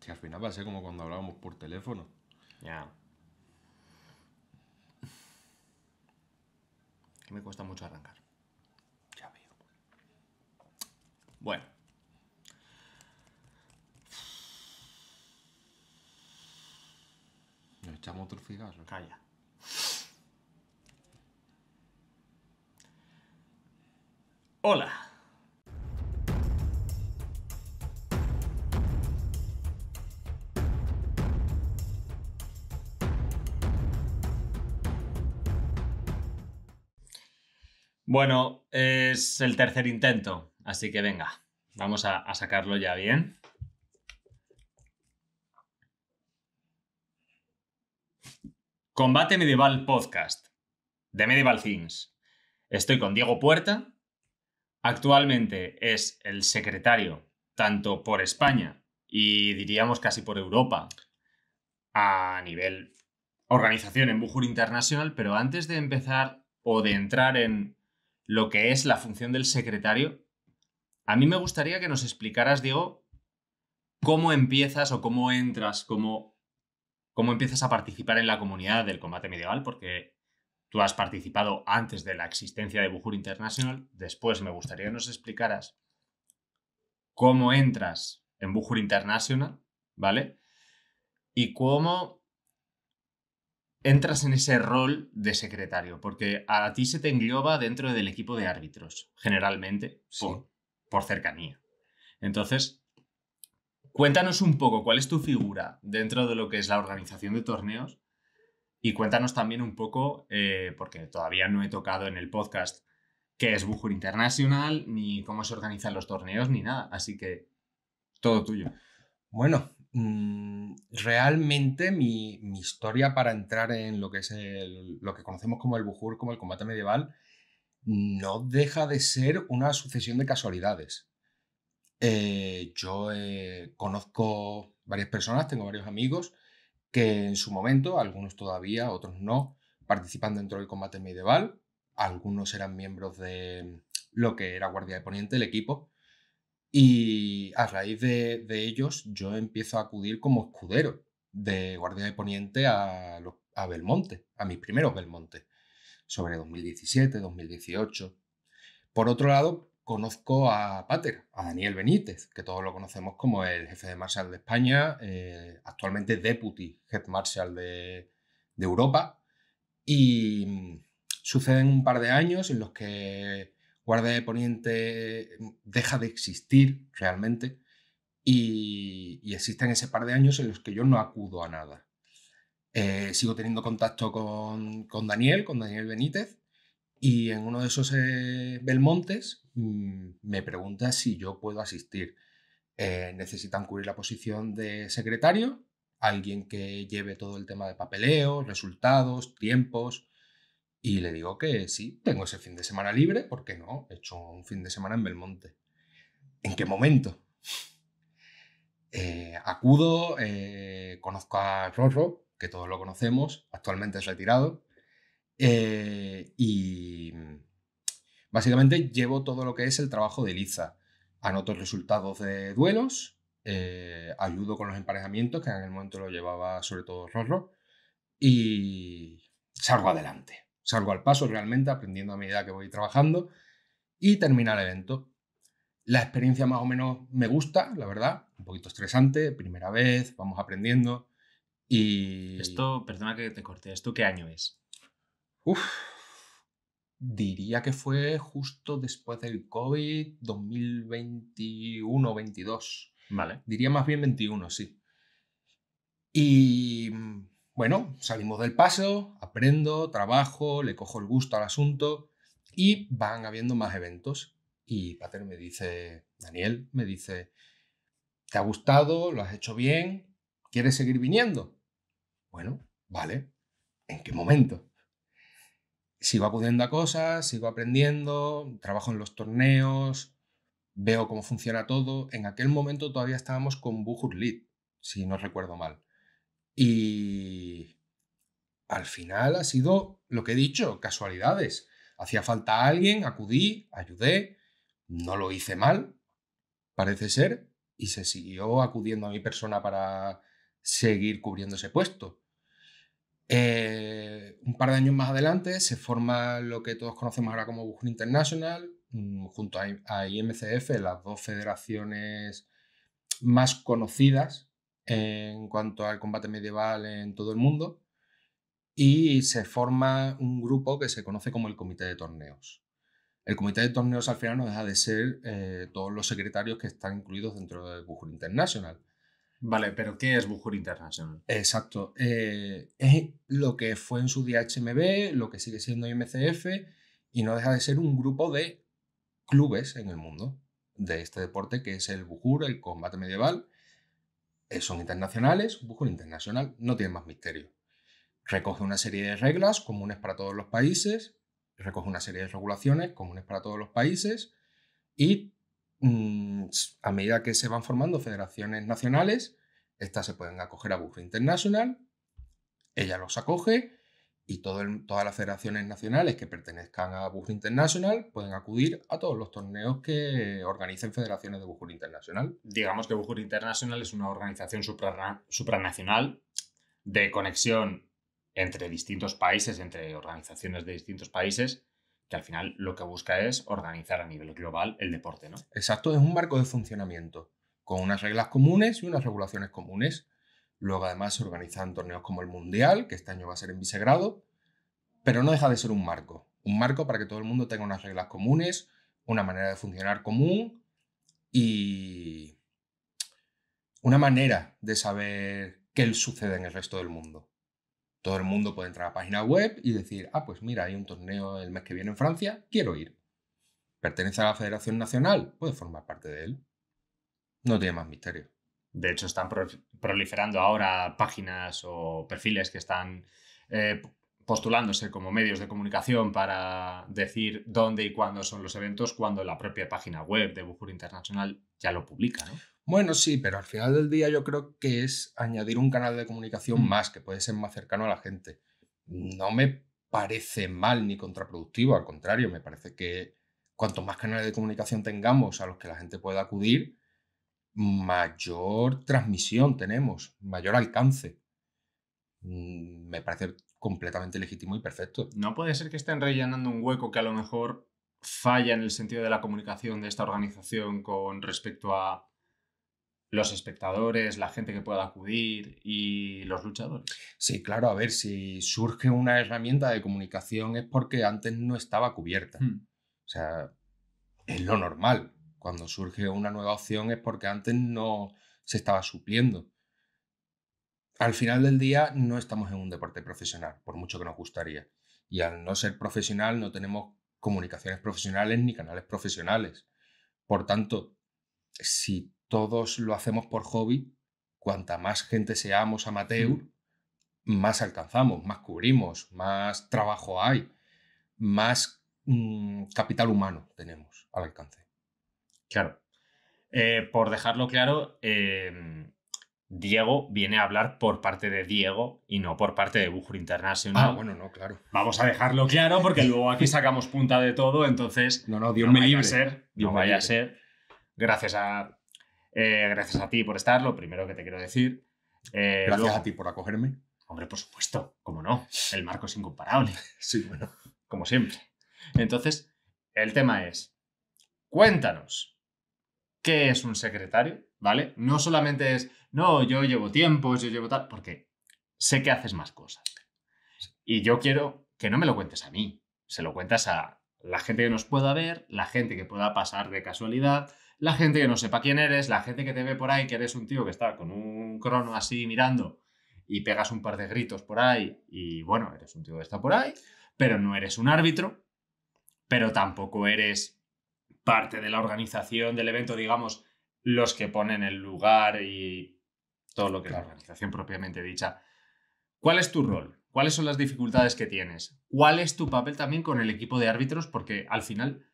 Que al final va a ser como cuando hablábamos por teléfono. Ya. Que me cuesta mucho arrancar. Ya veo. Bueno. Nos echamos otro cigarro. Calla. Hola. Bueno, es el tercer intento, así que venga, vamos a sacarlo ya bien. Combate Medieval Podcast, de Medieval Things. Estoy con Diego Puerta. Actualmente es el secretario, tanto por España y diríamos casi por Europa, a nivel organización en Bujur International, pero antes de empezar o de entrar en lo que es la función del secretario, a mí me gustaría que nos explicaras, Diego, cómo empiezas o cómo entras, cómo empiezas a participar en la comunidad del combate medieval, porque tú has participado antes de la existencia de Bujur International. Después me gustaría que nos explicaras cómo entras en Bujur International, ¿vale? Y cómo entras en ese rol de secretario, porque a ti se te engloba dentro del equipo de árbitros, generalmente, Sí. por cercanía. Entonces, cuéntanos un poco cuál es tu figura dentro de lo que es la organización de torneos y cuéntanos también un poco, porque todavía no he tocado en el podcast qué es Bujur International, ni cómo se organizan los torneos, ni nada. Así que todo tuyo. Bueno, realmente mi historia para entrar en lo que es lo que conocemos como el Bujur, como el combate medieval, no deja de ser una sucesión de casualidades. Yo conozco varias personas, tengo varios amigos que en su momento, algunos todavía, otros no, participan dentro del combate medieval. Algunos eran miembros de lo que era Guardia de Poniente, el equipo. Y a raíz de ellos, yo empiezo a acudir como escudero de Guardia de Poniente a Belmonte, a mis primeros Belmonte, sobre 2017, 2018. Por otro lado, conozco a Pater, a Daniel Benítez, que todos lo conocemos como el jefe de Marshal de España, actualmente Deputy Head Marshal de Europa. Y suceden un par de años en los que Guardia de Poniente deja de existir realmente y existen ese par de años en los que yo no acudo a nada. Sigo teniendo contacto con Daniel Benítez, y en uno de esos Belmontes me pregunta si yo puedo asistir. Necesitan cubrir la posición de secretario, alguien que lleve todo el tema de papeleo, resultados, tiempos, y le digo que sí, tengo ese fin de semana libre, ¿por qué no? He hecho un fin de semana en Belmonte. ¿En qué momento? Acudo, conozco a Rorro, que todos lo conocemos, actualmente es retirado, y básicamente llevo todo lo que es el trabajo de Liza. Anoto resultados de duelos, ayudo con los emparejamientos, que en el momento lo llevaba sobre todo Rorro, y salgo adelante. Salgo al paso realmente, aprendiendo a medida que voy trabajando, y termina el evento. La experiencia más o menos me gusta, la verdad, un poquito estresante, primera vez, vamos aprendiendo y... Esto, perdona que te corte, ¿esto qué año es? Diría que fue justo después del COVID, 2021-22. Vale. Diría más bien 21, sí. Y bueno, salimos del paso, aprendo, trabajo, le cojo el gusto al asunto y van habiendo más eventos. Y Pater me dice, Daniel, me dice, ¿te ha gustado? ¿Lo has hecho bien? ¿Quieres seguir viniendo? Bueno, vale. ¿En qué momento? Sigo acudiendo a cosas, sigo aprendiendo, trabajo en los torneos, veo cómo funciona todo. En aquel momento todavía estábamos con Bujur Lead, si no recuerdo mal. Y al final ha sido lo que he dicho, casualidades. Hacía falta alguien, acudí, ayudé, no lo hice mal, parece ser, y se siguió acudiendo a mi persona para seguir cubriendo ese puesto. Un par de años más adelante se forma lo que todos conocemos ahora como Bujool International, junto a IMCF, las dos federaciones más conocidas en cuanto al combate medieval en todo el mundo, y se forma un grupo que se conoce como el Comité de Torneos. El Comité de Torneos al final no deja de ser todos los secretarios que están incluidos dentro de Bujool International. Vale, pero ¿qué es Bujool International? Exacto. Es lo que fue en su día HMB, lo que sigue siendo IMCF, y no deja de ser un grupo de clubes en el mundo de este deporte, que es el Bujool, el combate medieval. Son internacionales, Bujool International, no tiene más misterio. Recoge una serie de reglas comunes para todos los países, recoge una serie de regulaciones comunes para todos los países, y a medida que se van formando federaciones nacionales, estas se pueden acoger a Bujool International, ella los acoge, y todas las federaciones nacionales que pertenezcan a Bujool International pueden acudir a todos los torneos que organicen federaciones de Bujool International. Digamos que Bujool International es una organización supranacional de conexión entre distintos países, entre organizaciones de distintos países, que al final lo que busca es organizar a nivel global el deporte, ¿no? Exacto, es un marco de funcionamiento, con unas reglas comunes y unas regulaciones comunes. Luego además se organizan torneos como el Mundial, que este año va a ser en Visegrado, pero no deja de ser un marco para que todo el mundo tenga unas reglas comunes, una manera de funcionar común y una manera de saber qué sucede en el resto del mundo. Todo el mundo puede entrar a la página web y decir, pues mira, hay un torneo el mes que viene en Francia, quiero ir. ¿Pertenece a la Federación Nacional? Puede formar parte de él. No tiene más misterio. De hecho, están proliferando ahora páginas o perfiles que están postulándose como medios de comunicación para decir dónde y cuándo son los eventos, cuando la propia página web de Bujool International ya lo publica, ¿no? Bueno, sí, pero al final del día yo creo que es añadir un canal de comunicación más, que puede ser más cercano a la gente. No me parece mal ni contraproductivo, al contrario, me parece que cuanto más canales de comunicación tengamos a los que la gente pueda acudir, mayor transmisión tenemos, mayor alcance. Me parece completamente legítimo y perfecto. ¿No puede ser que estén rellenando un hueco que a lo mejor falla en el sentido de la comunicación de esta organización con respecto a los espectadores, la gente que pueda acudir y los luchadores? Sí, claro, a ver, si surge una herramienta de comunicación es porque antes no estaba cubierta. O sea, es lo normal. Cuando surge una nueva opción es porque antes no se estaba supliendo. Al final del día no estamos en un deporte profesional, por mucho que nos gustaría. Y al no ser profesional no tenemos comunicaciones profesionales ni canales profesionales. Por tanto, si todos lo hacemos por hobby, cuanta más gente seamos amateur, más alcanzamos, más cubrimos, más trabajo hay, más capital humano tenemos al alcance. Claro. Por dejarlo claro, Diego viene a hablar por parte de Diego y no por parte de Bujool International. Bueno, no, claro. Vamos a dejarlo claro porque luego aquí sacamos punta de todo, entonces No, Dios me libre. No vaya a ser. Gracias a ti por estar, lo primero que te quiero decir. Gracias luego, a ti por acogerme. Hombre, por supuesto, cómo no. El marco es incomparable. Sí, bueno. Como siempre. Entonces, el tema es, cuéntanos, ¿qué es un secretario? ¿Vale? No solamente es, no, yo llevo tiempos, yo llevo tal, porque sé que haces más cosas. Y yo quiero que no me lo cuentes a mí, se lo cuentas a la gente que nos pueda ver, la gente que pueda pasar de casualidad, la gente que no sepa quién eres, la gente que te ve por ahí, que eres un tío que está con un crono así mirando y pegas un par de gritos por ahí y bueno, eres un tío que está por ahí, pero no eres un árbitro, pero tampoco eres parte de la organización del evento, digamos, los que ponen el lugar y todo lo que es la organización propiamente dicha. ¿Cuál es tu rol? ¿Cuáles son las dificultades que tienes? ¿Cuál es tu papel también con el equipo de árbitros? Porque al final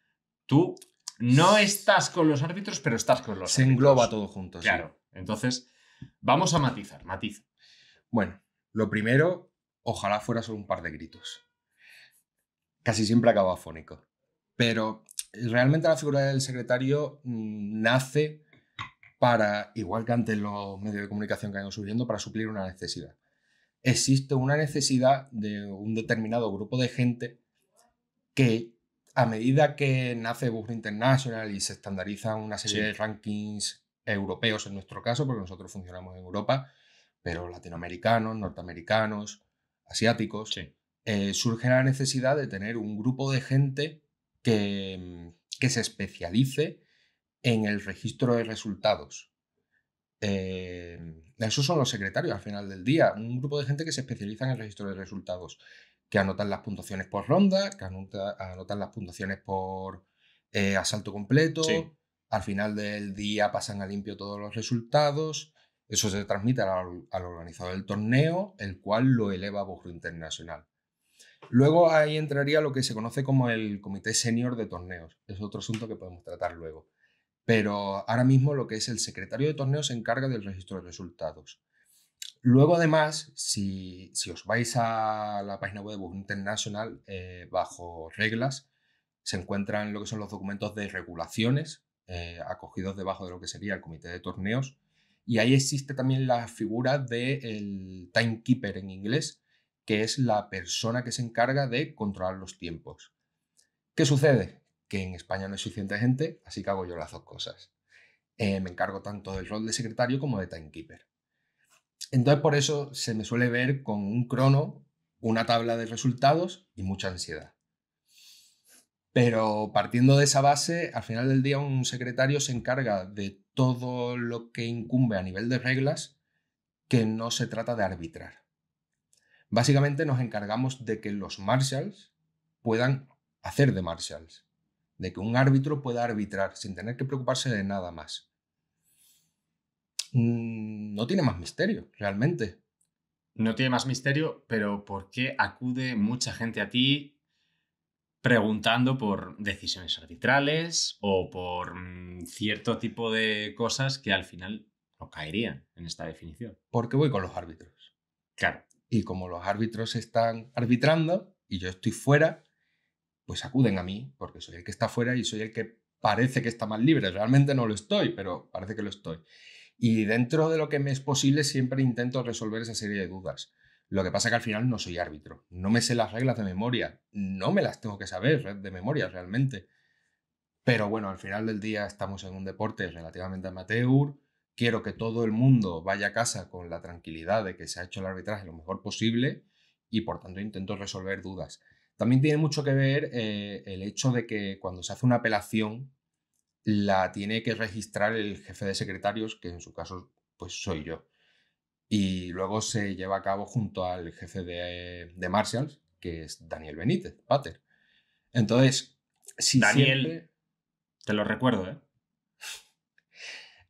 tú no estás con los árbitros, pero estás con los árbitros. Se engloba todo junto. Claro. Sí. Entonces, vamos a matizar. Matiza. Bueno, lo primero, ojalá fuera solo un par de gritos. Casi siempre acabo afónico. Pero realmente la figura del secretario nace para, igual que antes los medios de comunicación que han ido subiendo, para suplir una necesidad. Existe una necesidad de un determinado grupo de gente que, a medida que nace Bujo International y se estandarizan una serie de rankings europeos en nuestro caso, porque nosotros funcionamos en Europa, pero latinoamericanos, norteamericanos, asiáticos, surge la necesidad de tener un grupo de gente que se especialice en el registro de resultados. Esos son los secretarios al final del día, un grupo de gente que se especializa en el registro de resultados, que anotan las puntuaciones por ronda, que anotan las puntuaciones por asalto completo, al final del día pasan a limpio todos los resultados, eso se transmite al organizador del torneo, el cual lo eleva a Bujo Internacional. Luego ahí entraría lo que se conoce como el comité senior de torneos, es otro asunto que podemos tratar luego. Pero ahora mismo lo que es el secretario de torneos se encarga del registro de resultados. Luego, además, si os vais a la página web de Bujo International, bajo reglas, se encuentran lo que son los documentos de regulaciones, acogidos debajo de lo que sería el comité de torneos, y ahí existe también la figura del timekeeper en inglés, que es la persona que se encarga de controlar los tiempos. ¿Qué sucede? Que en España no hay suficiente gente, así que hago yo las dos cosas. Me encargo tanto del rol de secretario como de timekeeper. Entonces, por eso se me suele ver con un crono, una tabla de resultados y mucha ansiedad. Pero partiendo de esa base, al final del día un secretario se encarga de todo lo que incumbe a nivel de reglas, que no se trata de arbitrar. Básicamente nos encargamos de que los marshals puedan hacer de marshals, de que un árbitro pueda arbitrar sin tener que preocuparse de nada más. No tiene más misterio, realmente. No tiene más misterio, pero ¿por qué acude mucha gente a ti preguntando por decisiones arbitrales o por cierto tipo de cosas que al final no caerían en esta definición? Porque voy con los árbitros. Claro. Y como los árbitros están arbitrando y yo estoy fuera, pues acuden a mí, porque soy el que está fuera y soy el que parece que está más libre. Realmente no lo estoy, pero parece que lo estoy. Y dentro de lo que me es posible siempre intento resolver esa serie de dudas. Lo que pasa es que al final no soy árbitro. No me sé las reglas de memoria. No me las tengo que saber de memoria realmente. Pero bueno, al final del día estamos en un deporte relativamente amateur. Quiero que todo el mundo vaya a casa con la tranquilidad de que se ha hecho el arbitraje lo mejor posible y por tanto intento resolver dudas. También tiene mucho que ver el hecho de que cuando se hace una apelación la tiene que registrar el jefe de secretarios, que en su caso pues soy yo. Y luego se lleva a cabo junto al jefe de Marshals, que es Daniel Benítez, Pater. Entonces, si Daniel, siempre... te lo recuerdo, ¿eh?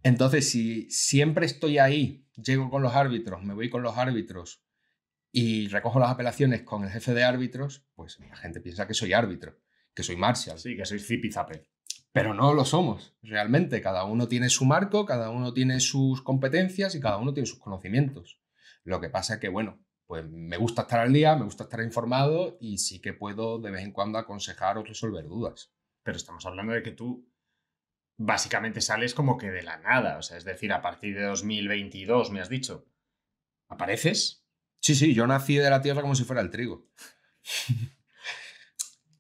Entonces, si siempre estoy ahí, llego con los árbitros, me voy con los árbitros y recojo las apelaciones con el jefe de árbitros, pues la gente piensa que soy árbitro, que soy Marshal. Sí, que soy zipizape. Pero no lo somos, realmente. Cada uno tiene su marco, cada uno tiene sus competencias y cada uno tiene sus conocimientos. Lo que pasa es que, bueno, pues me gusta estar al día, me gusta estar informado y sí que puedo de vez en cuando aconsejar o resolver dudas. Pero estamos hablando de que tú básicamente sales como que de la nada. O sea, es decir, a partir de 2022, me has dicho, ¿apareces? Sí, yo nací de la tierra como si fuera el trigo.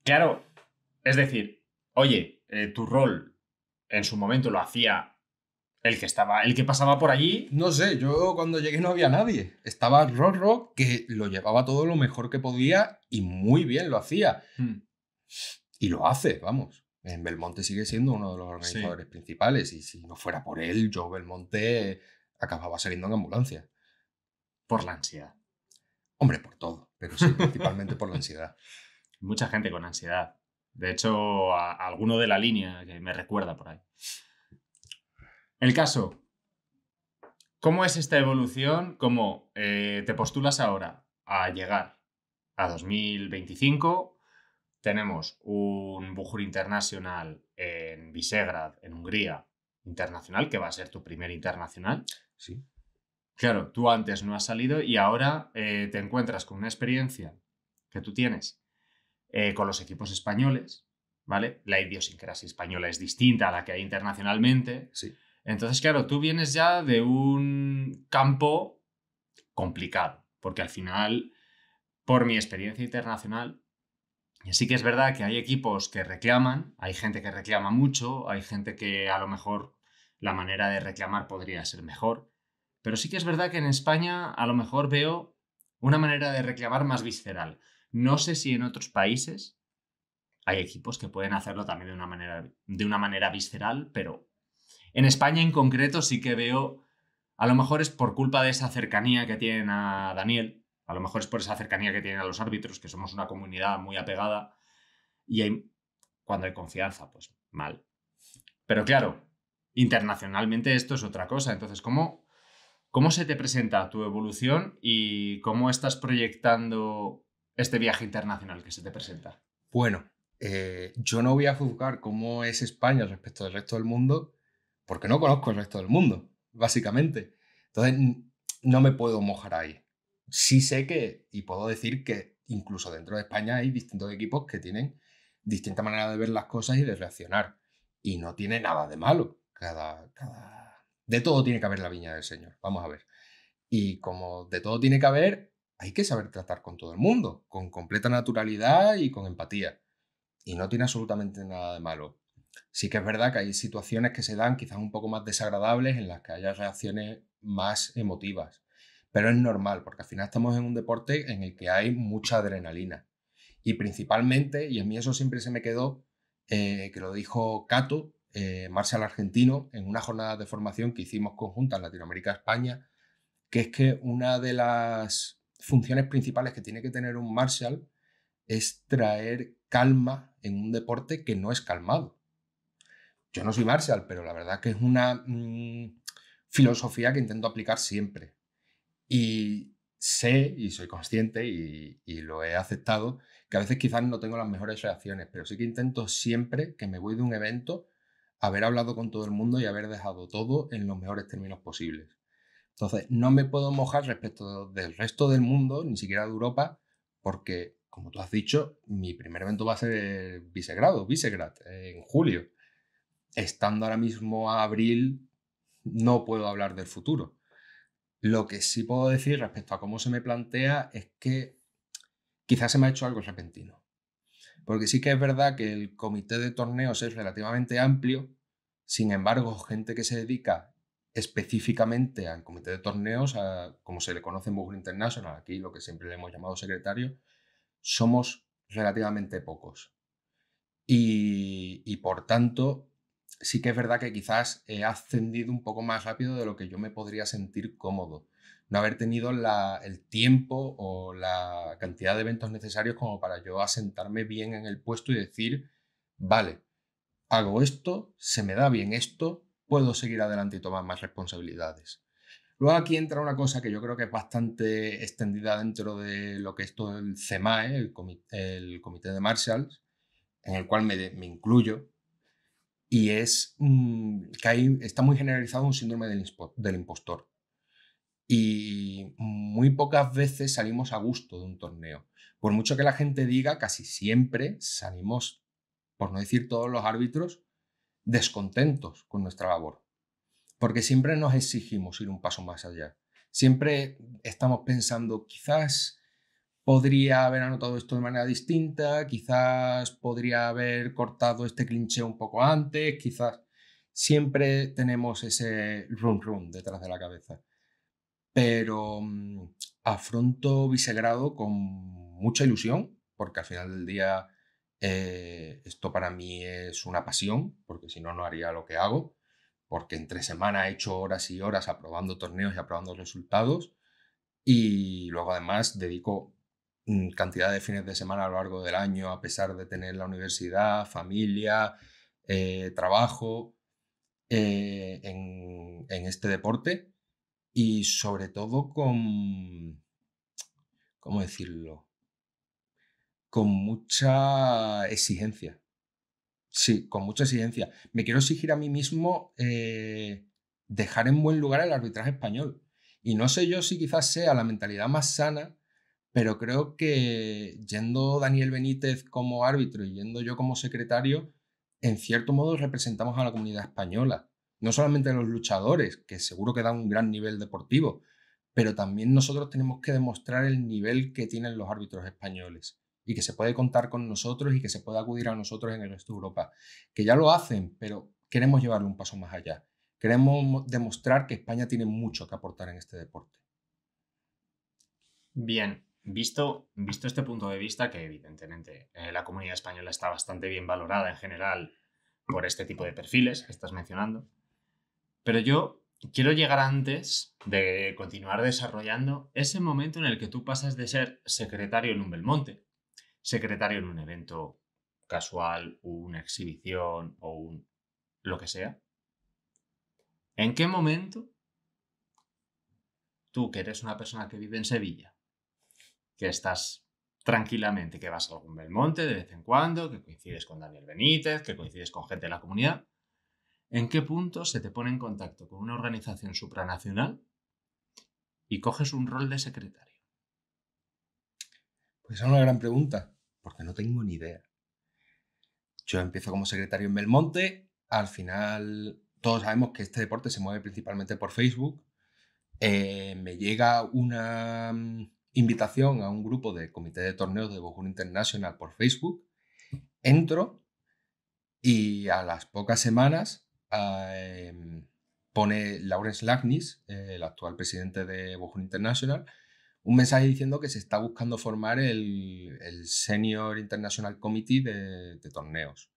Claro, es decir, oye, tu rol en su momento lo hacía el que pasaba por allí. No sé, yo cuando llegué no había nadie. Estaba Rorro, que lo llevaba todo lo mejor que podía y muy bien lo hacía. Y lo hace, vamos. En Belmonte sigue siendo uno de los organizadores principales y si no fuera por él, yo Belmonte acababa saliendo en ambulancia. Por la ansiedad. Hombre, por todo, pero sí, principalmente por la ansiedad. Mucha gente con ansiedad. De hecho, a alguno de la línea que me recuerda por ahí. El caso, ¿cómo es esta evolución? ¿Cómo te postulas ahora a llegar a 2025? Tenemos un Bujo International en Visegrad, en Hungría, internacional, que va a ser tu primer internacional. Sí. Claro, tú antes no has salido y ahora te encuentras con una experiencia que tú tienes con los equipos españoles, ¿vale? La idiosincrasia española es distinta a la que hay internacionalmente. Sí. Entonces, claro, tú vienes ya de un campo complicado, porque al final, por mi experiencia internacional, sí que es verdad que hay equipos que reclaman, hay gente que reclama mucho, hay gente que a lo mejor la manera de reclamar podría ser mejor, pero sí que es verdad que en España a lo mejor veo una manera de reclamar más visceral. No sé si en otros países hay equipos que pueden hacerlo también de una manera visceral, pero en España en concreto sí que veo, a lo mejor es por culpa de esa cercanía que tienen a Daniel, a lo mejor es por esa cercanía que tienen a los árbitros, que somos una comunidad muy apegada y cuando hay confianza, pues mal. Pero claro, internacionalmente esto es otra cosa. Entonces, ¿cómo se te presenta tu evolución y cómo estás proyectando este viaje internacional que se te presenta? Bueno, yo no voy a juzgar cómo es España respecto del resto del mundo porque no conozco el resto del mundo, básicamente. Entonces, no me puedo mojar ahí. Sí sé que, y puedo decir que incluso dentro de España hay distintos equipos que tienen distinta manera de ver las cosas y de reaccionar. Y no tiene nada de malo. De todo tiene que haber la viña del Señor. Vamos a ver. Y como de todo tiene que haber, hay que saber tratar con todo el mundo, con completa naturalidad y con empatía. Y no tiene absolutamente nada de malo. Sí que es verdad que hay situaciones que se dan quizás un poco más desagradables en las que haya reacciones más emotivas. Pero es normal, porque al final estamos en un deporte en el que hay mucha adrenalina. Y principalmente, y a mí eso siempre se me quedó, que lo dijo Cato, Marcial argentino, en una jornada de formación que hicimos conjunta en Latinoamérica-España, que es que una de las funciones principales que tiene que tener un Marshall es traer calma en un deporte que no es calmado. Yo no soy Marshall, pero la verdad que es una filosofía que intento aplicar siempre. Y sé, y soy consciente, y lo he aceptado, que a veces quizás no tengo las mejores reacciones, pero sí que intento siempre que me voy de un evento haber hablado con todo el mundo y haber dejado todo en los mejores términos posibles. Entonces, no me puedo mojar respecto del resto del mundo, ni siquiera de Europa, porque, como tú has dicho, mi primer evento va a ser Visegrad, en julio. Estando ahora mismo a abril, no puedo hablar del futuro. Lo que sí puedo decir respecto a cómo se me plantea es que quizás se me ha hecho algo repentino. Porque sí que es verdad que el comité de torneos es relativamente amplio, sin embargo, gente que se dedica específicamente al comité de torneos, como se le conoce en Bull International, aquí lo que siempre le hemos llamado secretario, somos relativamente pocos. Y por tanto, sí que es verdad que quizás he ascendido un poco más rápido de lo que yo me podría sentir cómodo. No haber tenido el tiempo o la cantidad de eventos necesarios como para yo asentarme bien en el puesto y decir, vale, hago esto, se me da bien esto, puedo seguir adelante y tomar más responsabilidades. Luego aquí entra una cosa que yo creo que es bastante extendida dentro de lo que es todo el CEMAE, el Comité de Marshalls, en el cual me incluyo, y es que está muy generalizado un síndrome del impostor. Y muy pocas veces salimos a gusto de un torneo. Por mucho que la gente diga, casi siempre salimos, por no decir todos los árbitros, descontentos con nuestra labor. Porque siempre nos exigimos ir un paso más allá. Siempre estamos pensando, quizás podría haber anotado esto de manera distinta, quizás podría haber cortado este cliché un poco antes, quizás siempre tenemos ese run run detrás de la cabeza. Pero afronto Visegrado con mucha ilusión, porque al final del día esto para mí es una pasión, porque si no, no haría lo que hago, porque entre semana he hecho horas y horas aprobando torneos y aprobando resultados, y luego además dedico cantidad de fines de semana a lo largo del año, a pesar de tener la universidad, familia, trabajo en este deporte, y sobre todo con, ¿cómo decirlo? Con mucha exigencia. Sí, con mucha exigencia. Me quiero exigir a mí mismo dejar en buen lugar el arbitraje español. Y no sé yo si quizás sea la mentalidad más sana, pero creo que yendo Daniel Benítez como árbitro y yendo yo como secretario, en cierto modo representamos a la comunidad española. no solamente los luchadores, que seguro que dan un gran nivel deportivo, pero también nosotros tenemos que demostrar el nivel que tienen los árbitros españoles y que se puede contar con nosotros y que se puede acudir a nosotros en el resto de Europa, que ya lo hacen, pero queremos llevarlo un paso más allá. Queremos demostrar que España tiene mucho que aportar en este deporte. Bien, visto este punto de vista, que evidentemente la comunidad española está bastante bien valorada en general por este tipo de perfiles que estás mencionando, pero yo quiero llegar antes de continuar desarrollando ese momento en el que tú pasas de ser secretario en un Belmonte, secretario en un evento casual, una exhibición o lo que sea. ¿En qué momento tú, que eres una persona que vive en Sevilla, que estás tranquilamente, que vas a algún Belmonte de vez en cuando, que coincides con Daniel Benítez, que coincides con gente de la comunidad, ¿en qué punto se te pone en contacto con una organización supranacional y coges un rol de secretario? Pues esa es una gran pregunta, porque no tengo ni idea. Yo empiezo como secretario en Belmonte, al final todos sabemos que este deporte se mueve principalmente por Facebook. Me llega una invitación a un grupo de comité de torneos de Bojur International por Facebook. Entro y a las pocas semanas pone Lawrence Lagnis, el actual presidente de Bojur International, un mensaje diciendo que se está buscando formar el Senior International Committee de torneos.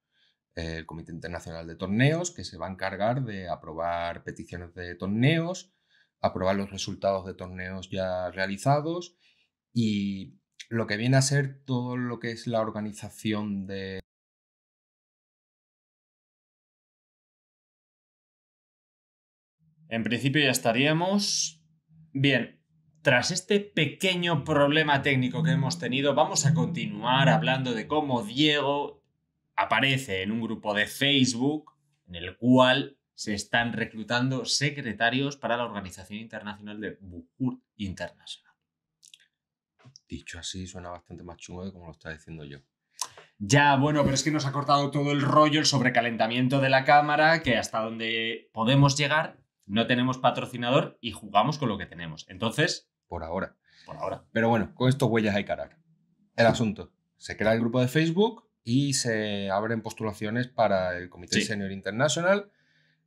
El Comité Internacional de Torneos, que se va a encargar de aprobar peticiones de torneos, aprobar los resultados de torneos ya realizados y lo que viene a ser todo lo que es la organización de... En principio ya estaríamos. Bien, tras este pequeño problema técnico que hemos tenido, vamos a continuar hablando de cómo Diego aparece en un grupo de Facebook en el cual se están reclutando secretarios para la Organización Internacional de Bujur International. Dicho así, suena bastante más chungo de como lo está diciendo yo. Ya, bueno, pero es que nos ha cortado todo el rollo, el sobrecalentamiento de la cámara, que hasta donde podemos llegar no tenemos patrocinador y jugamos con lo que tenemos. Entonces, Por ahora. por ahora. Pero bueno, con estos huellas hay que arar. El asunto. Se crea el grupo de Facebook y se abren postulaciones para el Comité Senior International,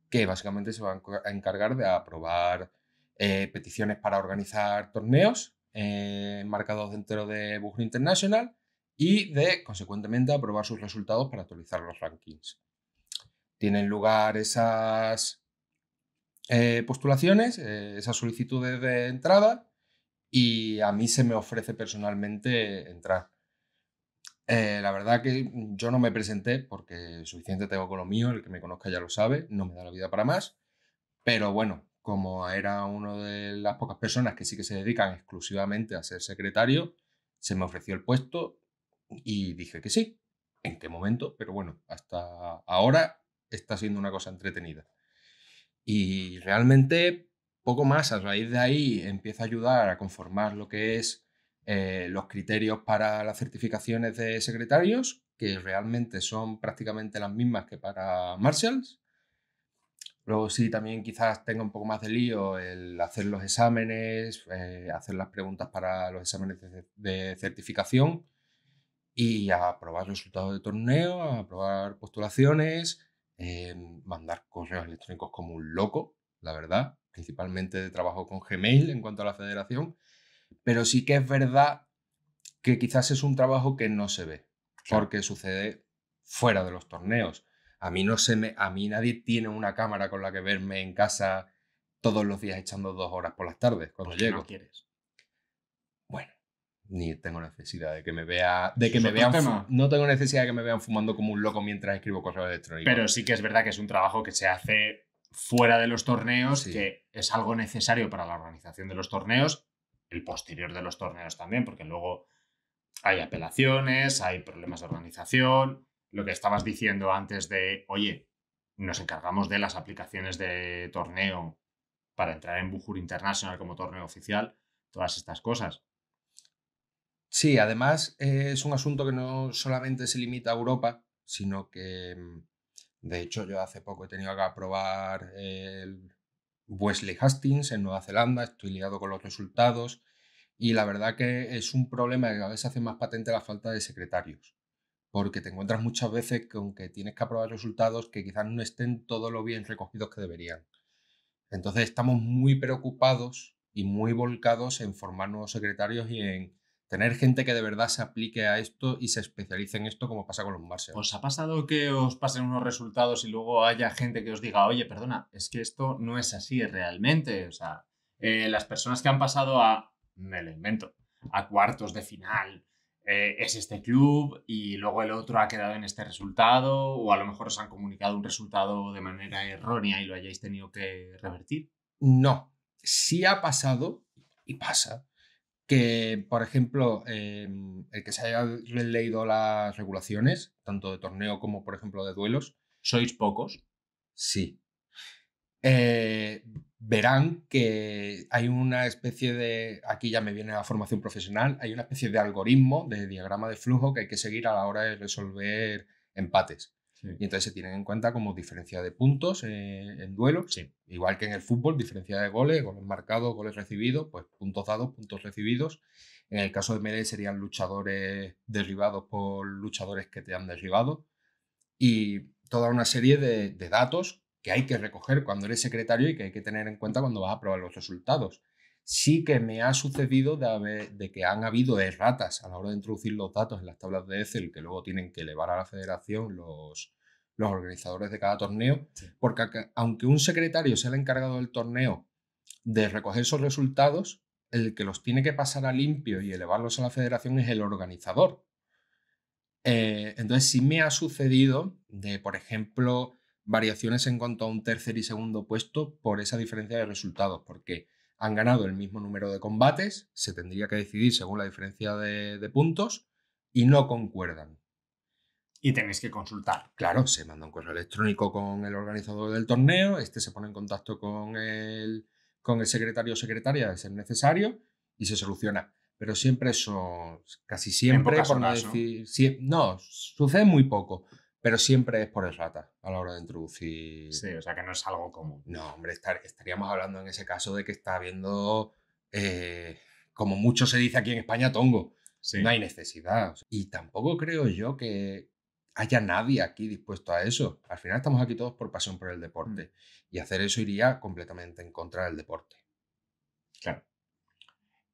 que básicamente se van a encargar de aprobar peticiones para organizar torneos marcados dentro de Bujur International y de, consecuentemente, aprobar sus resultados para actualizar los rankings. Tienen lugar esas postulaciones, esas solicitudes de entrada y a mí se me ofrece personalmente entrar. La verdad que yo no me presenté porque suficiente tengo con lo mío, el que me conozca ya lo sabe, no me da la vida para más, pero bueno, como era una de las pocas personas que sí que se dedican exclusivamente a ser secretario, se me ofreció el puesto y dije que sí. ¿En qué momento? Pero bueno, hasta ahora está siendo una cosa entretenida. Y realmente poco más, a raíz de ahí empieza a ayudar a conformar lo que es los criterios para las certificaciones de secretarios, que realmente son prácticamente las mismas que para Marshals. Luego sí, también quizás tenga un poco más de lío el hacer los exámenes, hacer las preguntas para los exámenes de certificación y aprobar resultados de torneo, aprobar postulaciones, mandar correos electrónicos como un loco, la verdad. Principalmente trabajo con Gmail en cuanto a la federación, pero sí que es verdad que quizás es un trabajo que no se ve, porque sucede fuera de los torneos. A mí nadie tiene una cámara con la que verme en casa todos los días echando 2 horas por las tardes cuando llego. No quieres. Bueno, ni tengo necesidad de que me vean, no tengo necesidad de que me vean fumando como un loco mientras escribo correos electrónicos. Pero sí que es verdad que es un trabajo que se hace fuera de los torneos, que es algo necesario para la organización de los torneos, el posterior de los torneos también, porque luego hay apelaciones, hay problemas de organización, lo que estabas diciendo antes de, oye, nos encargamos de las aplicaciones de torneo para entrar en Bujur International como torneo oficial, todas estas cosas. Sí, además es un asunto que no solamente se limita a Europa, sino que De hecho, yo hace poco he tenido que aprobar el Wesley Hastings en Nueva Zelanda, estoy liado con los resultados y la verdad que es un problema que cada vez se hace más patente la falta de secretarios, porque te encuentras muchas veces con que tienes que aprobar resultados que quizás no estén todo lo bien recogidos que deberían. Entonces estamos muy preocupados y muy volcados en formar nuevos secretarios y en tener gente que de verdad se aplique a esto y se especialice en esto como pasa con los ¿Os Marshalls. ha pasado que os pasen unos resultados y luego haya gente que os diga, oye, perdona, es que esto no es así realmente? O sea, las personas que han pasado me lo invento, a cuartos de final, es este club y luego el otro ha quedado en este resultado, o a lo mejor os han comunicado un resultado de manera errónea y lo hayáis tenido que revertir. No, sí ha pasado y pasa que, por ejemplo, el que se haya leído las regulaciones, tanto de torneo como, por ejemplo, de duelos, Sois pocos. sí. Eh, Verán que hay una especie de, aquí ya me viene la formación profesional, hay una especie de algoritmo, de diagrama de flujo que hay que seguir a la hora de resolver empates. Sí. Y entonces se tienen en cuenta como diferencia de puntos en duelos, Sí. igual que en el fútbol, diferencia de goles, goles marcados, goles recibidos, pues puntos dados, puntos recibidos. En el caso de Melee serían luchadores derribados por luchadores que te han derribado. Y toda una serie de datos que hay que recoger cuando eres secretario y que hay que tener en cuenta cuando vas a probar los resultados. Sí que me ha sucedido de que han habido erratas a la hora de introducir los datos en las tablas de Excel que luego tienen que elevar a la federación los organizadores de cada torneo, Sí. porque aunque un secretario sea el encargado del torneo de recoger esos resultados, el que los tiene que pasar a limpio y elevarlos a la federación es el organizador. Entonces sí me ha sucedido de, por ejemplo, variaciones en cuanto a un tercer y segundo puesto por esa diferencia de resultados, porque han ganado el mismo número de combates, se tendría que decidir según la diferencia de puntos y no concuerdan. Y tenéis que consultar. Claro, se manda un correo electrónico con el organizador del torneo, este se pone en contacto con el secretario o secretaria de ser necesario y se soluciona. Pero siempre son, casi En siempre, pocas por no horas, ¿no? decir, no, sucede muy poco, pero siempre es por errata a la hora de introducir. Sí, o sea que no es algo común. No, hombre, estaríamos hablando en ese caso de que está habiendo, como mucho se dice aquí en España, tongo. Sí. No hay necesidad. Y tampoco creo yo que haya nadie aquí dispuesto a eso. Al final estamos aquí todos por pasión por el deporte. Y hacer eso iría completamente en contra del deporte. Claro.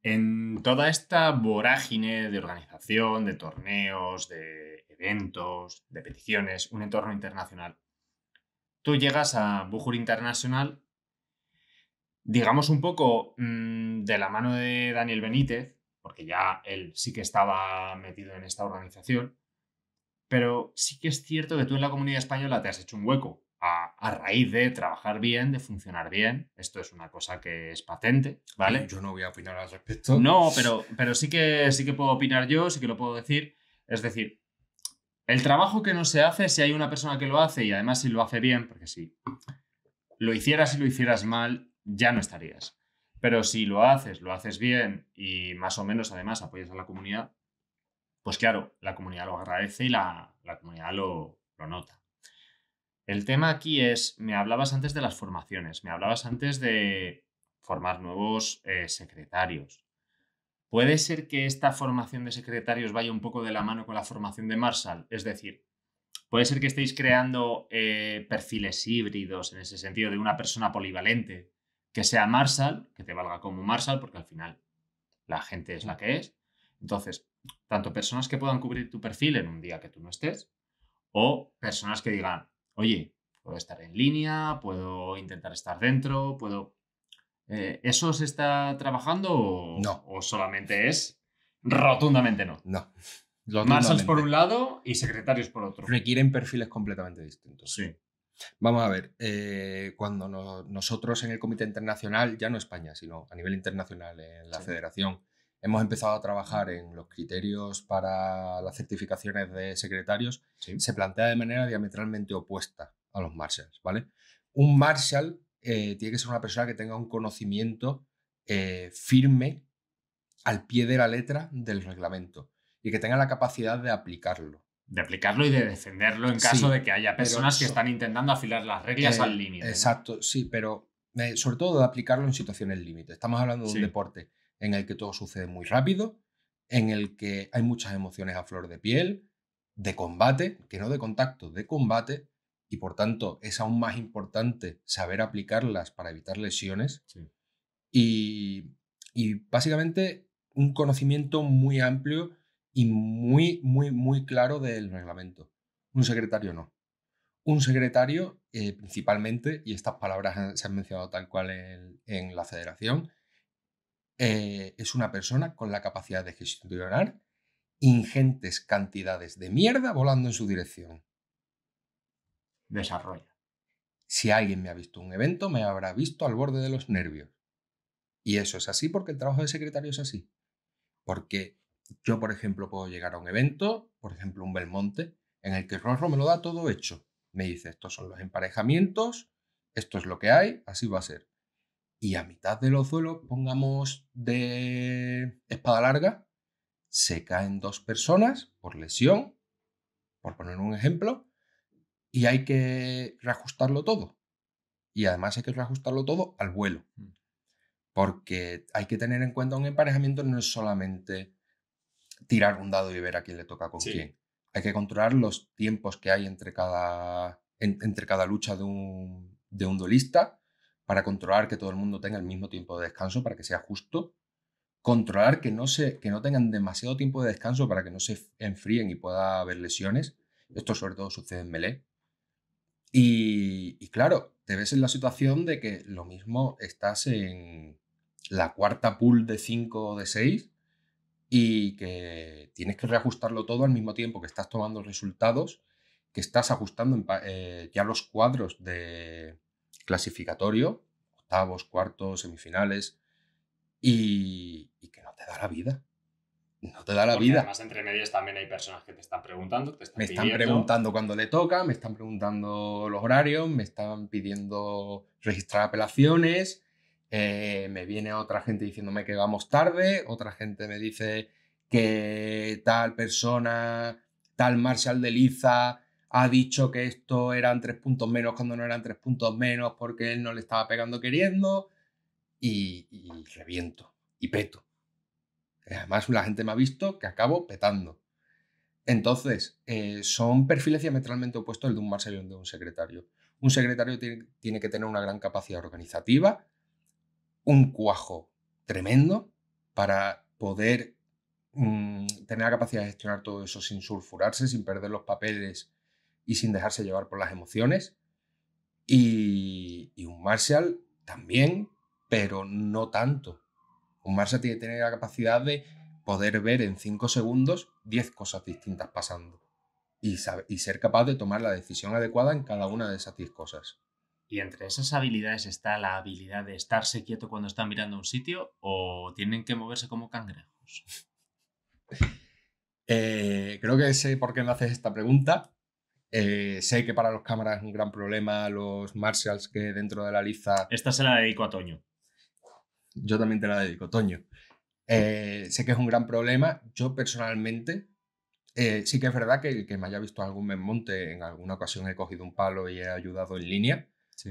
En toda esta vorágine de organización, de torneos, de eventos, de peticiones, un entorno internacional, tú llegas a Bujur International, digamos un poco de la mano de Daniel Benítez, porque ya él sí que estaba metido en esta organización, pero sí que es cierto que tú en la comunidad española te has hecho un hueco a raíz de trabajar bien, de funcionar bien. Esto es una cosa que es patente, ¿vale? Yo no voy a opinar al respecto. No, pero sí que puedo opinar yo, sí que lo puedo decir. Es decir, el trabajo que no se hace, si hay una persona que lo hace y además si lo hace bien, porque si lo hicieras y lo hicieras mal, ya no estarías. Pero si lo haces bien y más o menos además apoyas a la comunidad, pues claro, la comunidad lo agradece y la comunidad lo nota. El tema aquí es, me hablabas antes de las formaciones, me hablabas antes de formar nuevos secretarios. ¿Puede ser que esta formación de secretarios vaya un poco de la mano con la formación de Marshall? Es decir, puede ser que estéis creando perfiles híbridos en ese sentido de una persona polivalente que sea Marshall, que te valga como Marshall, porque al final la gente es la que es. Entonces, tanto personas que puedan cubrir tu perfil en un día que tú no estés, o personas que digan, oye, puedo estar en línea, puedo intentar estar dentro, puedo... ¿Eso se está trabajando No. o solamente es rotundamente no? No. Marshalls por Rotundamente. un lado y secretarios por otro. Requieren perfiles completamente distintos. Sí. Vamos a ver, cuando nosotros en el Comité Internacional, ya no España, sino a nivel internacional en la Sí. Federación, hemos empezado a trabajar en los criterios para las certificaciones de secretarios, Sí. se plantea de manera diametralmente opuesta a los Marshalls, ¿vale? Un Marshall tiene que ser una persona que tenga un conocimiento firme al pie de la letra del reglamento y que tenga la capacidad de aplicarlo. De aplicarlo y de defenderlo en caso Sí, de que haya pero personas que están intentando afilar las reglas al límite, ¿no? exacto, sí, pero sobre todo de aplicarlo en situaciones límite. Estamos hablando de un Sí, deporte en el que todo sucede muy rápido, en el que hay muchas emociones a flor de piel, de combate, que no de contacto, de combate, y por tanto es aún más importante saber aplicarlas para evitar lesiones sí. y, y básicamente un conocimiento muy amplio y muy, muy, muy claro del reglamento. Un secretario no. Un secretario, principalmente, y estas palabras se han mencionado tal cual en la federación, es una persona con la capacidad de gestionar ingentes cantidades de mierda volando en su dirección. Desarrolla. Si alguien me ha visto un evento, me habrá visto al borde de los nervios. Y eso es así porque el trabajo de secretario es así. Porque yo, por ejemplo, puedo llegar a un evento, por ejemplo, un Belmonte, en el que Rorro me lo da todo hecho. Me dice, estos son los emparejamientos, esto es lo que hay, así va a ser. Y a mitad del ozuelo, pongamos de espada larga, se caen 2 personas por lesión, por poner un ejemplo, y hay que reajustarlo todo. Y además hay que reajustarlo todo al vuelo. Porque hay que tener en cuenta un emparejamiento no es solamente tirar un dado y ver a quién le toca con Sí. quién. Hay que controlar los tiempos que hay entre cada lucha de un duelista para controlar que todo el mundo tenga el mismo tiempo de descanso para que sea justo. Controlar que no tengan demasiado tiempo de descanso para que no se enfríen y pueda haber lesiones. Esto sobre todo sucede en melee. Y claro, te ves en la situación de que lo mismo estás en la cuarta pool de 5 o de 6 y que tienes que reajustarlo todo al mismo tiempo que estás tomando resultados, que estás ajustando ya los cuadros de clasificatorio, octavos, cuartos, semifinales, y que no te da la vida. No te da la Porque vida. además entre medias también hay personas que te están preguntando, te están Me están pidiendo. preguntando cuándo le toca, me están preguntando los horarios, me están pidiendo registrar apelaciones, me viene otra gente diciéndome que vamos tarde, otra gente me dice que tal persona, tal Marshall de Liza ha dicho que esto eran 3 puntos menos cuando no eran 3 puntos menos porque él no le estaba pegando queriendo y reviento y peto. Además la gente me ha visto que acabo petando. Entonces, son perfiles diametralmente opuestos el de un Marshall y el de un secretario. Un secretario tiene que tener una gran capacidad organizativa, un cuajo tremendo para poder tener la capacidad de gestionar todo eso sin sulfurarse, sin perder los papeles y sin dejarse llevar por las emociones. Y un Marshall también, pero no tanto. Un Marshall tiene que tener la capacidad de poder ver en 5 segundos 10 cosas distintas pasando y ser capaz de tomar la decisión adecuada en cada una de esas 10 cosas. ¿Y entre esas habilidades está la habilidad de estarse quieto cuando están mirando un sitio o tienen que moverse como cangrejos? Creo que sé por qué me haces esta pregunta. Sé que para los cámaras es un gran problema los Marshalls que dentro de la liza... Esta se la dedico a Toño. Yo también te la dedico, Toño. Sé que es un gran problema. Yo personalmente... sí que es verdad que el que me haya visto algún monte, en alguna ocasión he cogido un palo y he ayudado en línea, Sí.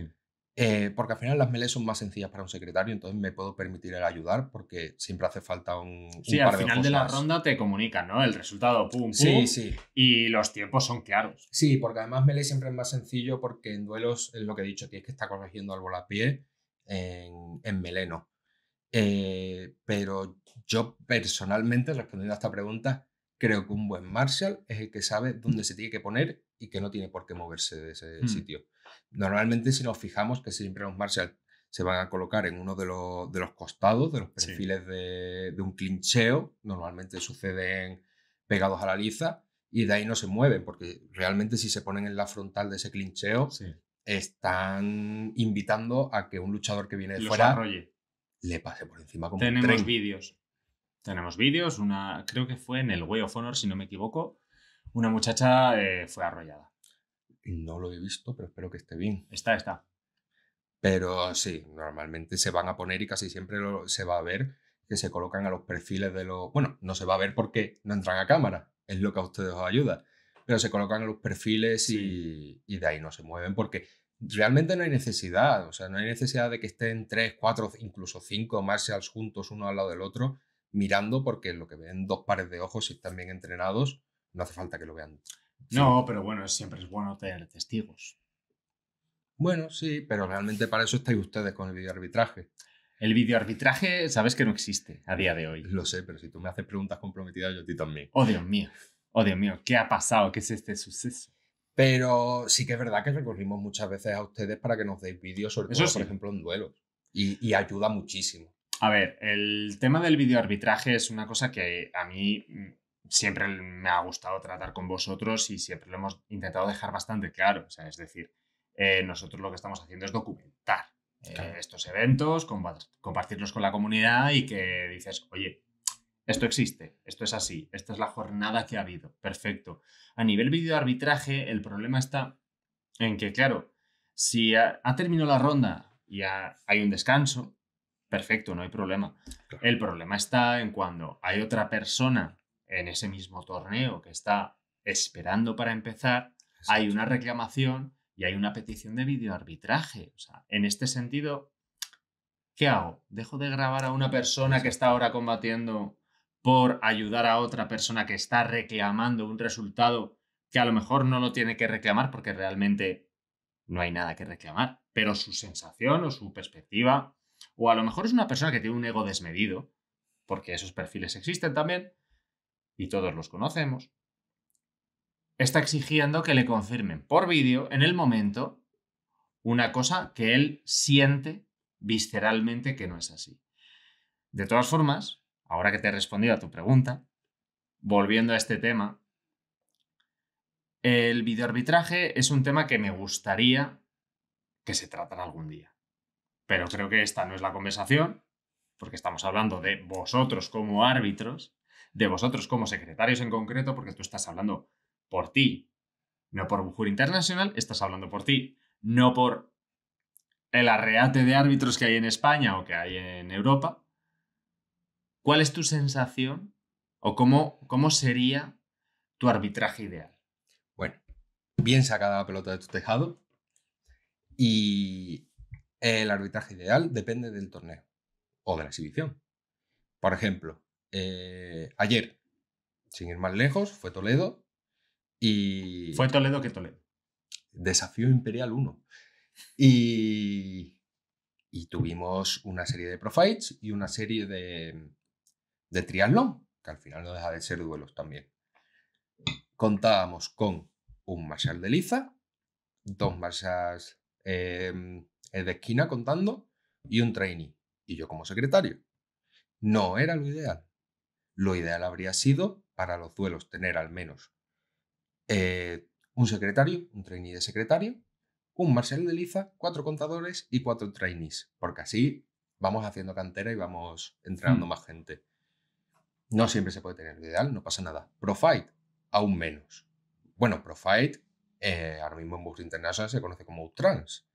porque al final las melees son más sencillas para un secretario, entonces me puedo permitir el ayudar porque siempre hace falta un Sí, par al de final ojos de la más. ronda te comunican, ¿no? El resultado, pum, pum. Sí, sí. Y los tiempos son claros. Sí, porque además melee siempre es más sencillo porque en duelos, es lo que he dicho, tienes que estar corrigiendo al volapié, en melee no. Pero yo personalmente, respondiendo a esta pregunta, creo que un buen Marshall es el que sabe dónde se tiene que poner y que no tiene por qué moverse de ese sitio. Normalmente, si nos fijamos que siempre los Marshall se van a colocar en uno de los costados, de los perfiles de un clincheo, normalmente suceden pegados a la liza, y de ahí no se mueven, porque realmente si se ponen en la frontal de ese clincheo, están invitando a que un luchador que viene de fuera arrolle. Le pase por encima como Tenemos un tren. vídeos. Tenemos vídeos. Creo que fue en el Way of Honor, si no me equivoco. Una muchacha fue arrollada. No lo he visto, pero espero que esté bien. Está. Pero sí, normalmente se van a poner y casi siempre se va a ver que se colocan a los perfiles de los... Bueno, no se va a ver porque no entran a cámara, es lo que a ustedes os ayuda. pero se colocan en los perfiles Sí. y de ahí no se mueven porque realmente no hay necesidad. O sea, no hay necesidad de que estén 3, 4, incluso 5 marshals juntos uno al lado del otro mirando porque lo que ven 2 pares de ojos, si están bien entrenados, no hace falta que lo vean No, 5. pero bueno, siempre es bueno tener testigos. Bueno, sí, pero realmente para eso estáis ustedes con el videoarbitraje. El videoarbitraje, sabes que no existe a día de hoy. Lo sé, pero si tú me haces preguntas comprometidas, yo a ti también. Oh, Dios mío. Oh, Dios mío. ¿Qué ha pasado? ¿Qué es este suceso? Pero sí que es verdad que recurrimos muchas veces a ustedes para que nos deis vídeos, sobre Eso todo, por sí. ejemplo, en duelos. Y ayuda muchísimo. A ver, el tema del videoarbitraje es una cosa que a mí siempre me ha gustado tratar con vosotros y siempre lo hemos intentado dejar bastante claro. O sea, es decir, nosotros lo que estamos haciendo es documentar Claro. estos eventos, compartirlos con la comunidad y que dices, oye, esto existe, esto es así, esta es la jornada que ha habido. Perfecto. A nivel videoarbitraje, el problema está en que, claro, si ha terminado la ronda y hay un descanso, perfecto, no hay problema. Claro. El problema está en cuando hay otra persona en ese mismo torneo que está esperando para empezar, hay Exacto. una reclamación y hay una petición de videoarbitraje. O sea, en este sentido, ¿qué hago? ¿Dejo de grabar a una persona que está Exacto. ahora combatiendo por ayudar a otra persona que está reclamando un resultado que a lo mejor no lo tiene que reclamar porque realmente no hay nada que reclamar? Pero su sensación o su perspectiva, o a lo mejor es una persona que tiene un ego desmedido, porque esos perfiles existen también y todos los conocemos, está exigiendo que le confirmen por vídeo en el momento una cosa que él siente visceralmente que no es así. De todas formas, ahora que te he respondido a tu pregunta, volviendo a este tema, el videoarbitraje es un tema que me gustaría que se tratara algún día. Pero creo que esta no es la conversación, porque estamos hablando de vosotros como árbitros, de vosotros como secretarios en concreto, porque tú estás hablando por ti, no por Bujur International, estás hablando por ti, no por el arreate de árbitros que hay en España o que hay en Europa. ¿Cuál es tu sensación o cómo sería tu arbitraje ideal? Bueno, bien sacada la pelota de tu tejado. Y el arbitraje ideal depende del torneo o de la exhibición. Por ejemplo, ayer, sin ir más lejos, fue Toledo Fue y Toledo que Toledo. Desafío Imperial 1. Y, y tuvimos una serie de profights y una serie de triatlón, que al final no deja de ser duelos también. Contábamos con un marshal de liza, 2 marshals de esquina contando y un trainee. Y yo como secretario. No era lo ideal. Lo ideal habría sido, para los duelos, tener al menos un secretario, un trainee de secretario, un marshal de liza, 4 contadores y 4 trainees, porque así vamos haciendo cantera y vamos entrenando más gente. No siempre se puede tener lo ideal, no pasa nada. Profight, aún menos. Bueno, Profight, ahora mismo en Bus International se conoce como Outrans.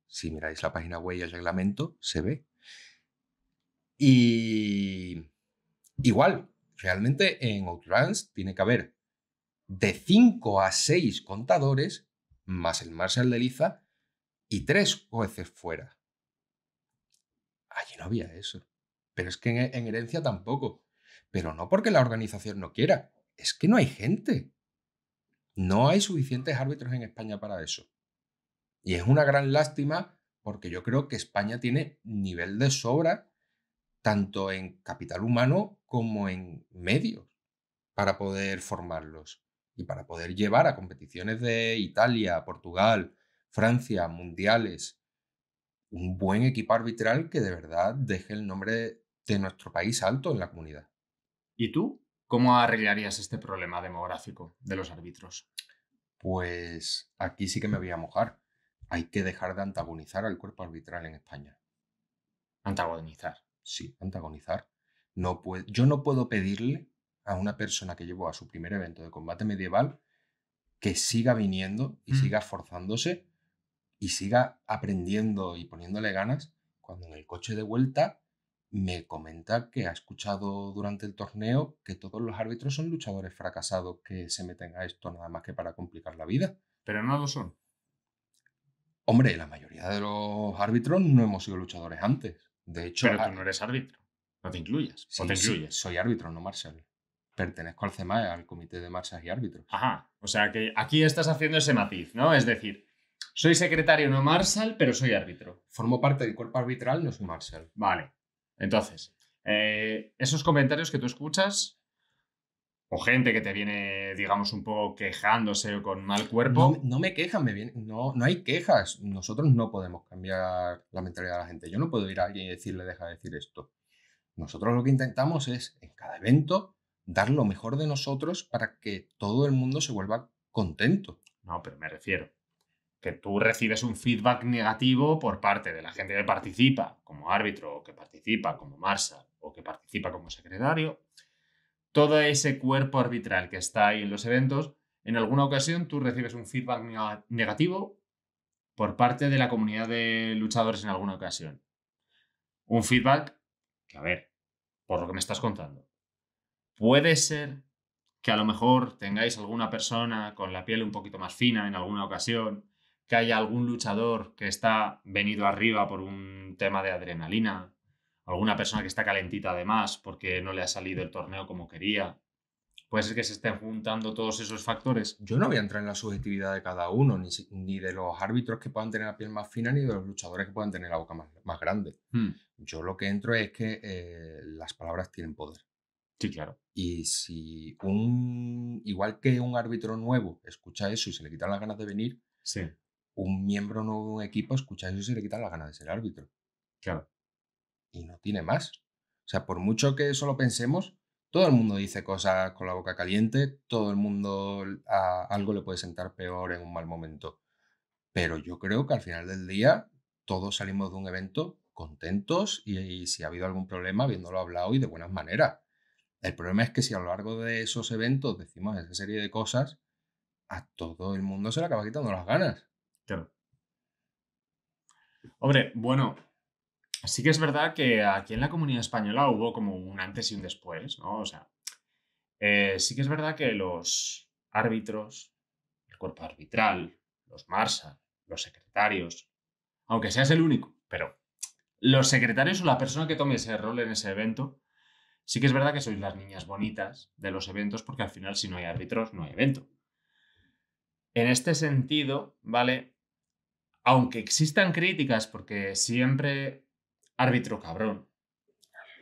Si miráis la página web y el reglamento, se ve. Y igual, realmente en Outrans tiene que haber de 5 a 6 contadores, más el Marshal de liza, y 3 jueces fuera. Allí no había eso. Pero es que en herencia tampoco. Pero no porque la organización no quiera, es que no hay gente. No hay suficientes árbitros en España para eso. Y es una gran lástima porque yo creo que España tiene nivel de sobra tanto en capital humano como en medios para poder formarlos y para poder llevar a competiciones de Italia, Portugal, Francia, mundiales, un buen equipo arbitral que de verdad deje el nombre de nuestro país alto en la comunidad. ¿Y tú? ¿Cómo arreglarías este problema demográfico de los árbitros? Pues aquí sí que me voy a mojar. Hay que dejar de antagonizar al cuerpo arbitral en España. Antagonizar. Sí, antagonizar. Yo no puedo pedirle a una persona que llevó a su primer evento de combate medieval que siga viniendo y siga esforzándose y siga aprendiendo y poniéndole ganas cuando en el coche de vuelta me comenta que ha escuchado durante el torneo que todos los árbitros son luchadores fracasados que se meten a esto nada más que para complicar la vida. Pero no lo son. Hombre, la mayoría de los árbitros no hemos sido luchadores antes. De hecho, Pero tú no eres árbitro. No te incluyes. ¿O te sí, incluyes? soy árbitro, no marshal. Pertenezco al CEMAE, al Comité de Marshals y Árbitros. Ajá. O sea que aquí estás haciendo ese matiz, ¿no? Es decir, soy secretario no marshal, pero soy árbitro. Formo parte del cuerpo arbitral, no soy marshal. Vale. Entonces, esos comentarios que tú escuchas, o gente que te viene, digamos, un poco quejándose o con mal cuerpo. No me quejan, no hay quejas. Nosotros no podemos cambiar la mentalidad de la gente. Yo no puedo ir a alguien y decirle deja de decir esto. Nosotros lo que intentamos es, en cada evento, dar lo mejor de nosotros para que todo el mundo se vuelva contento. No, pero me refiero que tú recibes un feedback negativo por parte de la gente que participa como árbitro, o que participa como marshal, o que participa como secretario. Todo ese cuerpo arbitral que está ahí en los eventos, en alguna ocasión tú recibes un feedback negativo por parte de la comunidad de luchadores en alguna ocasión. Un feedback que, a ver, por lo que me estás contando, puede ser que a lo mejor tengáis alguna persona con la piel un poquito más fina en alguna ocasión, que haya algún luchador que está venido arriba por un tema de adrenalina, alguna persona que está calentita además porque no le ha salido el torneo como quería. Puede ser que se estén juntando todos esos factores. Yo no voy a entrar en la subjetividad de cada uno, ni de los árbitros que puedan tener la piel más fina, ni de los luchadores que puedan tener la boca más grande. Yo lo que entro es que las palabras tienen poder. Sí, claro. Y si igual que un árbitro nuevo escucha eso y se le quitan las ganas de venir, Sí, un miembro nuevo de un equipo escucha eso y se le quitan las ganas de ser árbitro. claro. Y no tiene más. O sea, por mucho que eso lo pensemos, todo el mundo dice cosas con la boca caliente, todo el mundo a algo le puede sentar peor en un mal momento. Pero yo creo que al final del día todos salimos de un evento contentos y si ha habido algún problema, habiéndolo hablado y de buenas maneras. El problema es que si a lo largo de esos eventos decimos esa serie de cosas, a todo el mundo se le acaba quitando las ganas. Claro. Hombre, bueno, sí que es verdad que aquí en la comunidad española hubo como un antes y un después, ¿no? O sea, sí que es verdad que los árbitros, el cuerpo arbitral, los marshal, los secretarios, aunque seas el único, pero los secretarios o la persona que tome ese rol en ese evento, sí que es verdad que sois las niñas bonitas de los eventos porque al final si no hay árbitros no hay evento. En este sentido, ¿vale? Aunque existan críticas porque siempre árbitro cabrón,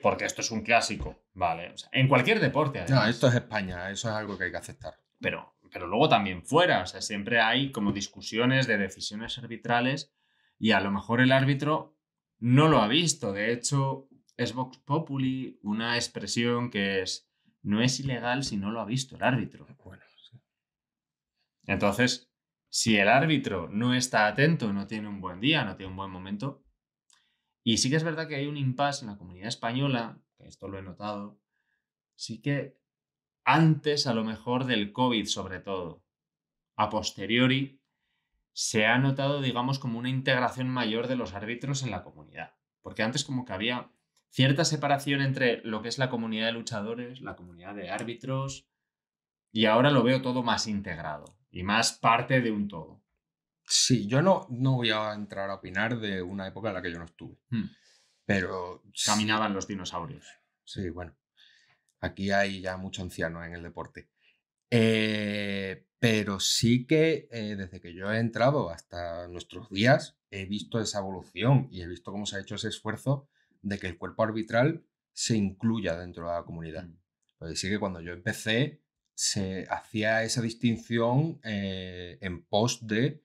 porque esto es un clásico, ¿vale? O sea, en cualquier deporte, además. No, esto es España, eso es algo que hay que aceptar. Pero luego también fuera, o sea, siempre hay como discusiones de decisiones arbitrales y a lo mejor el árbitro no lo ha visto. De hecho, es Vox Populi una expresión que es no es ilegal si no lo ha visto el árbitro. Bueno, sí. Entonces, si el árbitro no está atento, no tiene un buen día, no tiene un buen momento. Y sí que es verdad que hay un impasse en la comunidad española, que esto lo he notado, sí que antes a lo mejor del COVID sobre todo, a posteriori, se ha notado, digamos, como una integración mayor de los árbitros en la comunidad. Porque antes como que había cierta separación entre lo que es la comunidad de luchadores, la comunidad de árbitros, y ahora lo veo todo más integrado y más parte de un todo. Sí, yo no voy a entrar a opinar de una época en la que yo no estuve. Pero Caminaban los dinosaurios. Sí, bueno. Aquí hay ya mucho anciano en el deporte. Pero sí que desde que yo he entrado hasta nuestros días he visto esa evolución y he visto cómo se ha hecho ese esfuerzo de que el cuerpo arbitral se incluya dentro de la comunidad. Pues sí que cuando yo empecé se hacía esa distinción en pos de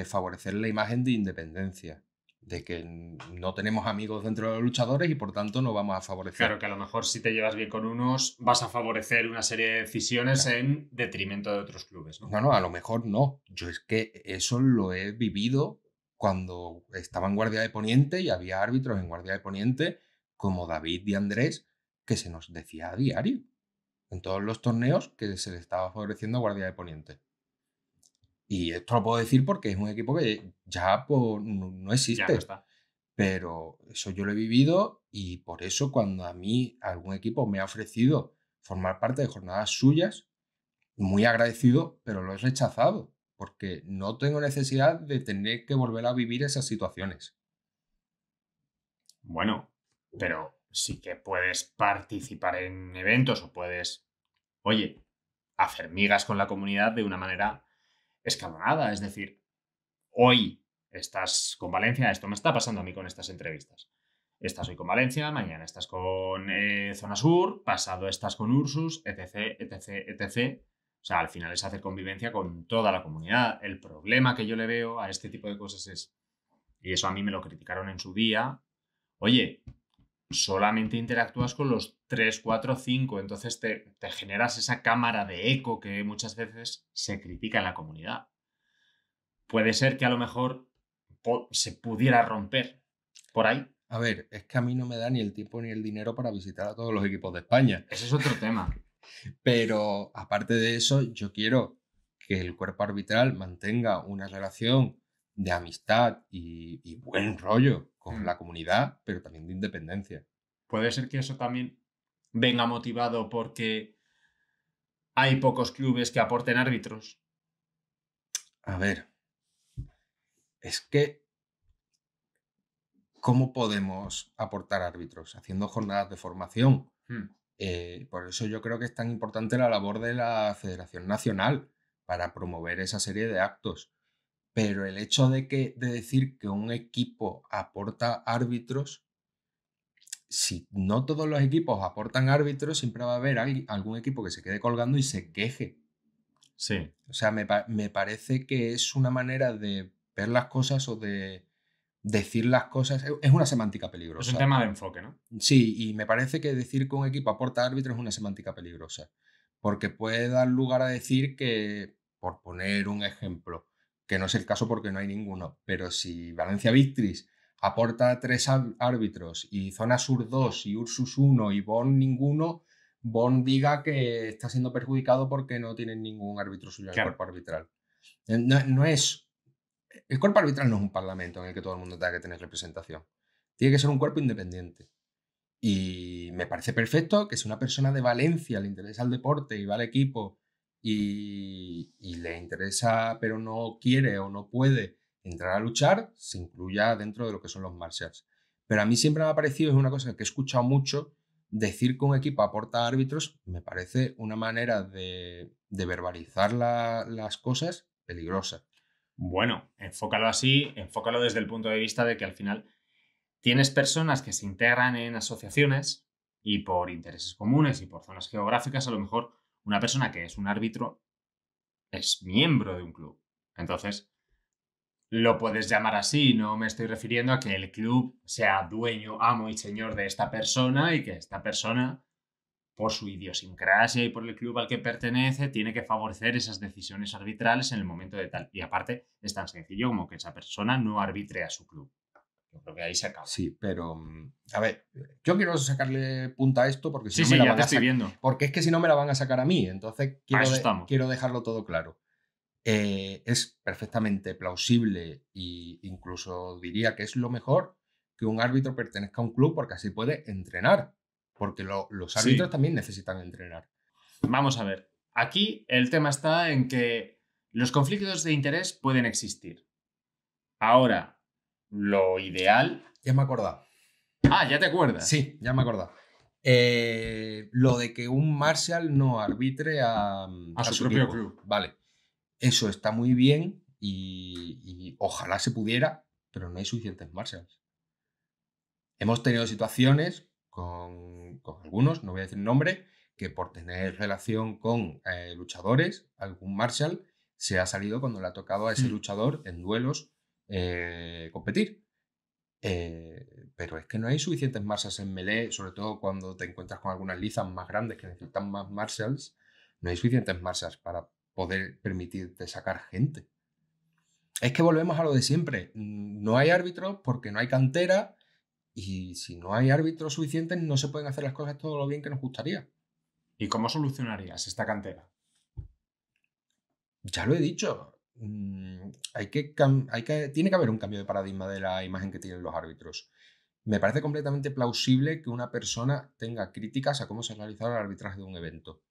favorecer la imagen de independencia, de que no tenemos amigos dentro de los luchadores y por tanto no vamos a favorecer. Claro, que a lo mejor si te llevas bien con unos vas a favorecer una serie de decisiones Claro. En detrimento de otros clubes, ¿no? No, a lo mejor no. Yo es que eso lo he vivido cuando estaba en Guardia de Poniente y había árbitros en Guardia de Poniente como David y Andrés que se nos decía a diario en todos los torneos que se le estaba favoreciendo a Guardia de Poniente. Y esto lo puedo decir porque es un equipo que ya pues, no existe. Ya no está. Pero eso yo lo he vivido y por eso cuando a mí algún equipo me ha ofrecido formar parte de jornadas suyas, muy agradecido, pero lo he rechazado, porque no tengo necesidad de tener que volver a vivir esas situaciones. Bueno, pero sí que puedes participar en eventos o puedes, oye, hacer migas con la comunidad de una manera escalonada. Es decir, hoy estás con Valencia, esto me está pasando a mí con estas entrevistas. Estás hoy con Valencia, mañana estás con Zona Sur, pasado estás con Ursus, etc, etc, etc. O sea, al final es hacer convivencia con toda la comunidad. El problema que yo le veo a este tipo de cosas es, y eso a mí me lo criticaron en su día, oye, solamente interactúas con los 3, 4, 5, entonces te generas esa cámara de eco que muchas veces se critica en la comunidad. Puede ser que a lo mejor se pudiera romper por ahí. A ver, es que a mí no me da ni el tiempo ni el dinero para visitar a todos los equipos de España. Ese es otro tema. Pero aparte de eso, yo quiero que el cuerpo arbitral mantenga una relación de amistad y buen rollo con la comunidad, pero también de independencia. Puede ser que eso también venga motivado porque hay pocos clubes que aporten árbitros. A ver, es que ¿cómo podemos aportar árbitros? Haciendo jornadas de formación. Por eso yo creo que es tan importante la labor de la Federación Nacional para promover esa serie de actos. Pero el hecho de decir que un equipo aporta árbitros, si no todos los equipos aportan árbitros, siempre va a haber algún equipo que se quede colgando y se queje. Sí. O sea, me parece que es una manera de ver las cosas o de decir las cosas. Es una semántica peligrosa. Es un tema de enfoque, ¿no? Sí, y me parece que decir que un equipo aporta árbitros es una semántica peligrosa. Porque puede dar lugar a decir que, por poner un ejemplo, que no es el caso porque no hay ninguno, pero si Valencia Victris aporta 3 árbitros y Zona Sur 2 y Ursus 1 y Bonn ninguno, Bonn diga que está siendo perjudicado porque no tienen ningún árbitro suyo en el cuerpo arbitral. No es... El cuerpo arbitral no es un parlamento en el que todo el mundo tenga que tener representación. Tiene que ser un cuerpo independiente. Y me parece perfecto que si una persona de Valencia le interesa el deporte y va al equipo y le interesa pero no quiere o no puede entrar a luchar, se incluya dentro de lo que son los marshals. Pero a mí siempre me ha parecido, es una cosa que he escuchado mucho, decir que un equipo aporta árbitros me parece una manera de verbalizar las cosas peligrosa. Bueno, enfócalo así, enfócalo desde el punto de vista de que al final tienes personas que se integran en asociaciones y por intereses comunes y por zonas geográficas, a lo mejor una persona que es un árbitro es miembro de un club. Entonces, lo puedes llamar así, no me estoy refiriendo a que el club sea dueño, amo y señor de esta persona y que esta persona, por su idiosincrasia y por el club al que pertenece, tiene que favorecer esas decisiones arbitrales en el momento de tal. Y aparte, es tan sencillo como que esa persona no arbitre a su club. Yo creo que ahí se acaba. Sí, pero a ver, yo quiero sacarle punta a esto porque si no Sí, me la ya van te a estoy viendo. porque es que si no me la van a sacar a mí, entonces quiero dejarlo todo claro. Es perfectamente plausible e incluso diría que es lo mejor que un árbitro pertenezca a un club porque así puede entrenar, porque los árbitros también necesitan entrenar. Vamos a ver, aquí el tema está en que los conflictos de interés pueden existir. Ahora, lo ideal... Ya me he acordado. Ah, ¿ya te acuerdas? Sí, ya me he acordado. Lo de que un Marshall no arbitre a su propio club. Vale. Eso está muy bien y ojalá se pudiera, pero no hay suficientes Marshalls. Hemos tenido situaciones con algunos, no voy a decir nombre, que por tener relación con luchadores, algún Marshall se ha salido cuando le ha tocado a ese luchador en duelos competir. Pero es que no hay suficientes Marshalls en Melee, sobre todo cuando te encuentras con algunas lizas más grandes que necesitan más Marshalls, no hay suficientes Marshalls para poder permitirte sacar gente. Es que volvemos a lo de siempre. No hay árbitros porque no hay cantera y si no hay árbitros suficientes no se pueden hacer las cosas todo lo bien que nos gustaría. ¿Y cómo solucionarías esta cantera? Ya lo he dicho. tiene que haber un cambio de paradigma de la imagen que tienen los árbitros. Me parece completamente plausible que una persona tenga críticas a cómo se ha realizado el arbitraje de un evento.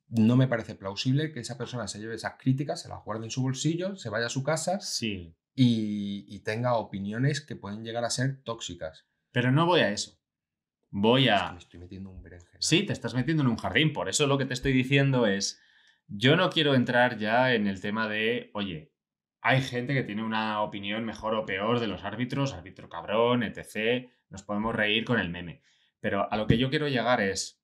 No me parece plausible que esa persona se lleve esas críticas, se las guarde en su bolsillo, se vaya a su casa Sí, y tenga opiniones que pueden llegar a ser tóxicas. pero no voy a eso. Voy Es que me a... estoy metiendo en un berenjenal. Sí, te estás metiendo en un jardín. Por eso lo que te estoy diciendo es, yo no quiero entrar ya en el tema de, oye, hay gente que tiene una opinión mejor o peor de los árbitros, árbitro cabrón, etc. Nos podemos reír con el meme. Pero a lo que yo quiero llegar es,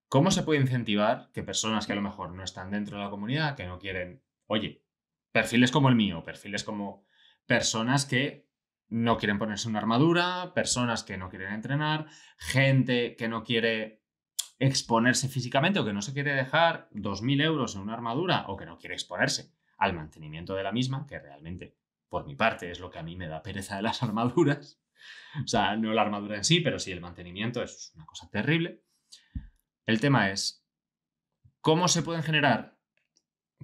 ¿cómo se puede incentivar que personas que a lo mejor no están dentro de la comunidad, que no quieren, oye, perfiles como el mío, perfiles como personas que no quieren ponerse una armadura, personas que no quieren entrenar, gente que no quiere exponerse físicamente o que no se quiere dejar 2.000 euros en una armadura o que no quiere exponerse al mantenimiento de la misma, que realmente, por mi parte, es lo que a mí me da pereza de las armaduras? O sea, no la armadura en sí, pero sí el mantenimiento, es una cosa terrible. El tema es, ¿cómo se pueden generar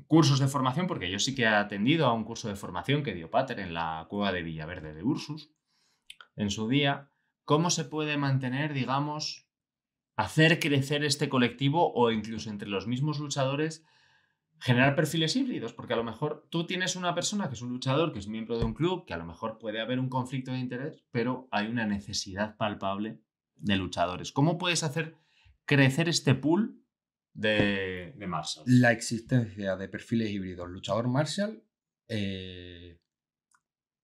cursos de formación? Porque yo sí que he atendido a un curso de formación que dio Pater en la cueva de Villaverde de Ursus en su día. ¿Cómo se puede mantener, digamos, hacer crecer este colectivo o incluso entre los mismos luchadores, generar perfiles híbridos? Porque a lo mejor tú tienes una persona que es un luchador, que es miembro de un club, que a lo mejor puede haber un conflicto de interés, pero hay una necesidad palpable de luchadores. ¿Cómo puedes hacer crecer este pool de Marshall? La existencia de perfiles híbridos luchador Marshall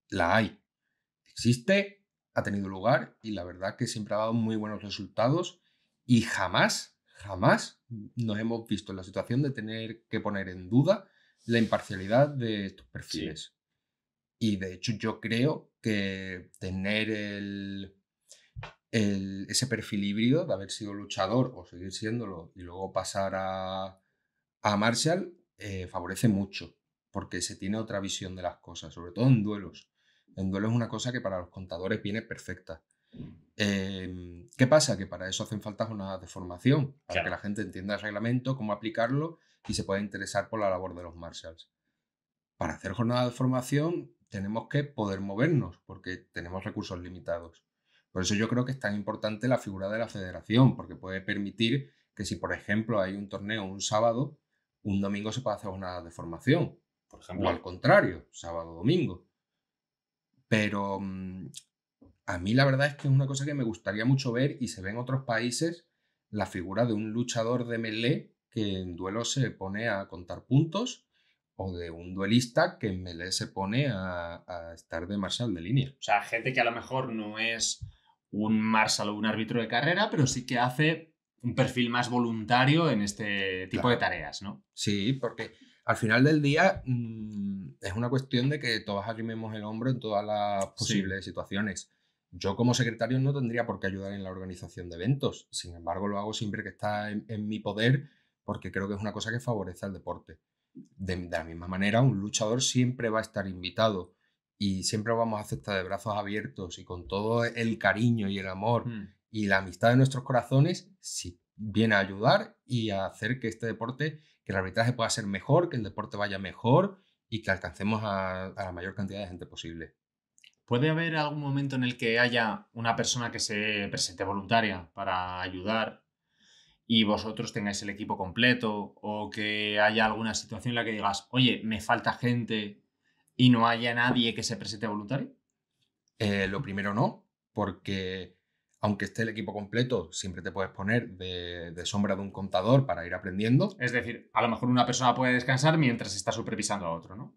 la hay. Existe, ha tenido lugar y la verdad que siempre ha dado muy buenos resultados y jamás nos hemos visto en la situación de tener que poner en duda la imparcialidad de estos perfiles. Y de hecho yo creo que tener ese perfil híbrido de haber sido luchador o seguir siéndolo y luego pasar a Marshall favorece mucho porque se tiene otra visión de las cosas, sobre todo en duelos. En duelos es una cosa que para los contadores viene perfecta. ¿Qué pasa? Que para eso hacen falta jornadas de formación, para que la gente entienda el reglamento, cómo aplicarlo y se pueda interesar por la labor de los marshals. Para hacer jornadas de formación tenemos que poder movernos porque tenemos recursos limitados. Por eso yo creo que es tan importante la figura de la federación, porque puede permitir que si, por ejemplo, hay un torneo un sábado, un domingo se puede hacer jornadas de formación. Por ejemplo. O al contrario, sábado-domingo. Pero a mí la verdad es que es una cosa que me gustaría mucho ver y se ve en otros países la figura de un luchador de melee que en duelo se pone a contar puntos o de un duelista que en melee se pone a estar de marshal de línea. O sea, gente que a lo mejor no es un marshal o un árbitro de carrera, pero sí que hace un perfil más voluntario en este tipo de tareas, ¿no? Sí, porque al final del día es una cuestión de que todos arrimemos el hombro en todas las posibles situaciones. Yo como secretario no tendría por qué ayudar en la organización de eventos, sin embargo lo hago siempre que está en mi poder porque creo que es una cosa que favorece al deporte. De la misma manera, un luchador siempre va a estar invitado y siempre vamos a aceptar de brazos abiertos y con todo el cariño y el amor y la amistad de nuestros corazones, si viene a ayudar y a hacer que este deporte, que el arbitraje pueda ser mejor, que el deporte vaya mejor y que alcancemos a la mayor cantidad de gente posible. ¿Puede haber algún momento en el que haya una persona que se presente voluntaria para ayudar y vosotros tengáis el equipo completo, o que haya alguna situación en la que digas, oye, me falta gente y no haya nadie que se presente voluntario? Lo primero no, porque aunque esté el equipo completo, siempre te puedes poner de sombra de un contador para ir aprendiendo. Es decir, a lo mejor una persona puede descansar mientras está supervisando a otro, ¿no?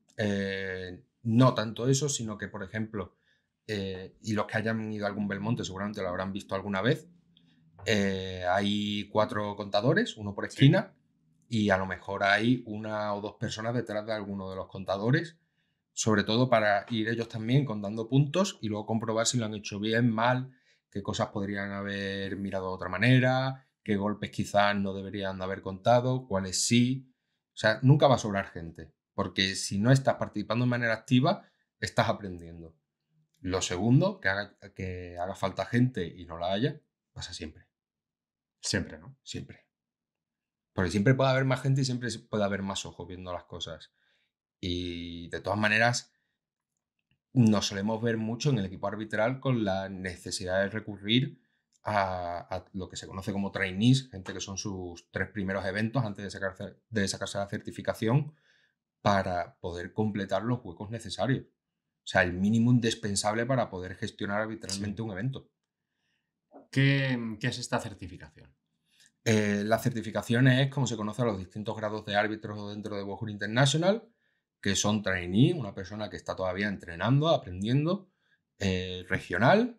No tanto eso, sino que, por ejemplo, y los que hayan ido a algún Belmonte seguramente lo habrán visto alguna vez, hay 4 contadores, uno por esquina, y a lo mejor hay 1 o 2 personas detrás de alguno de los contadores, sobre todo para ir ellos también contando puntos y luego comprobar si lo han hecho bien, mal, qué cosas podrían haber mirado de otra manera, qué golpes quizás no deberían haber contado, cuáles sí. O sea, nunca va a sobrar gente, porque si no estás participando de manera activa, estás aprendiendo. Lo segundo, que haga falta gente y no la haya, pasa siempre. Siempre, ¿no? Siempre. Porque siempre puede haber más gente y siempre puede haber más ojos viendo las cosas. Y de todas maneras, nos solemos ver mucho en el equipo arbitral con la necesidad de recurrir a lo que se conoce como trainees, gente que son sus 3 primeros eventos antes de sacarse la certificación para poder completar los huecos necesarios. O sea, el mínimo indispensable para poder gestionar arbitralmente Sí. un evento. ¿Qué es esta certificación? La certificación es como se conoce a los distintos grados de árbitros dentro de World International, que son trainee, una persona que está todavía entrenando, aprendiendo, regional,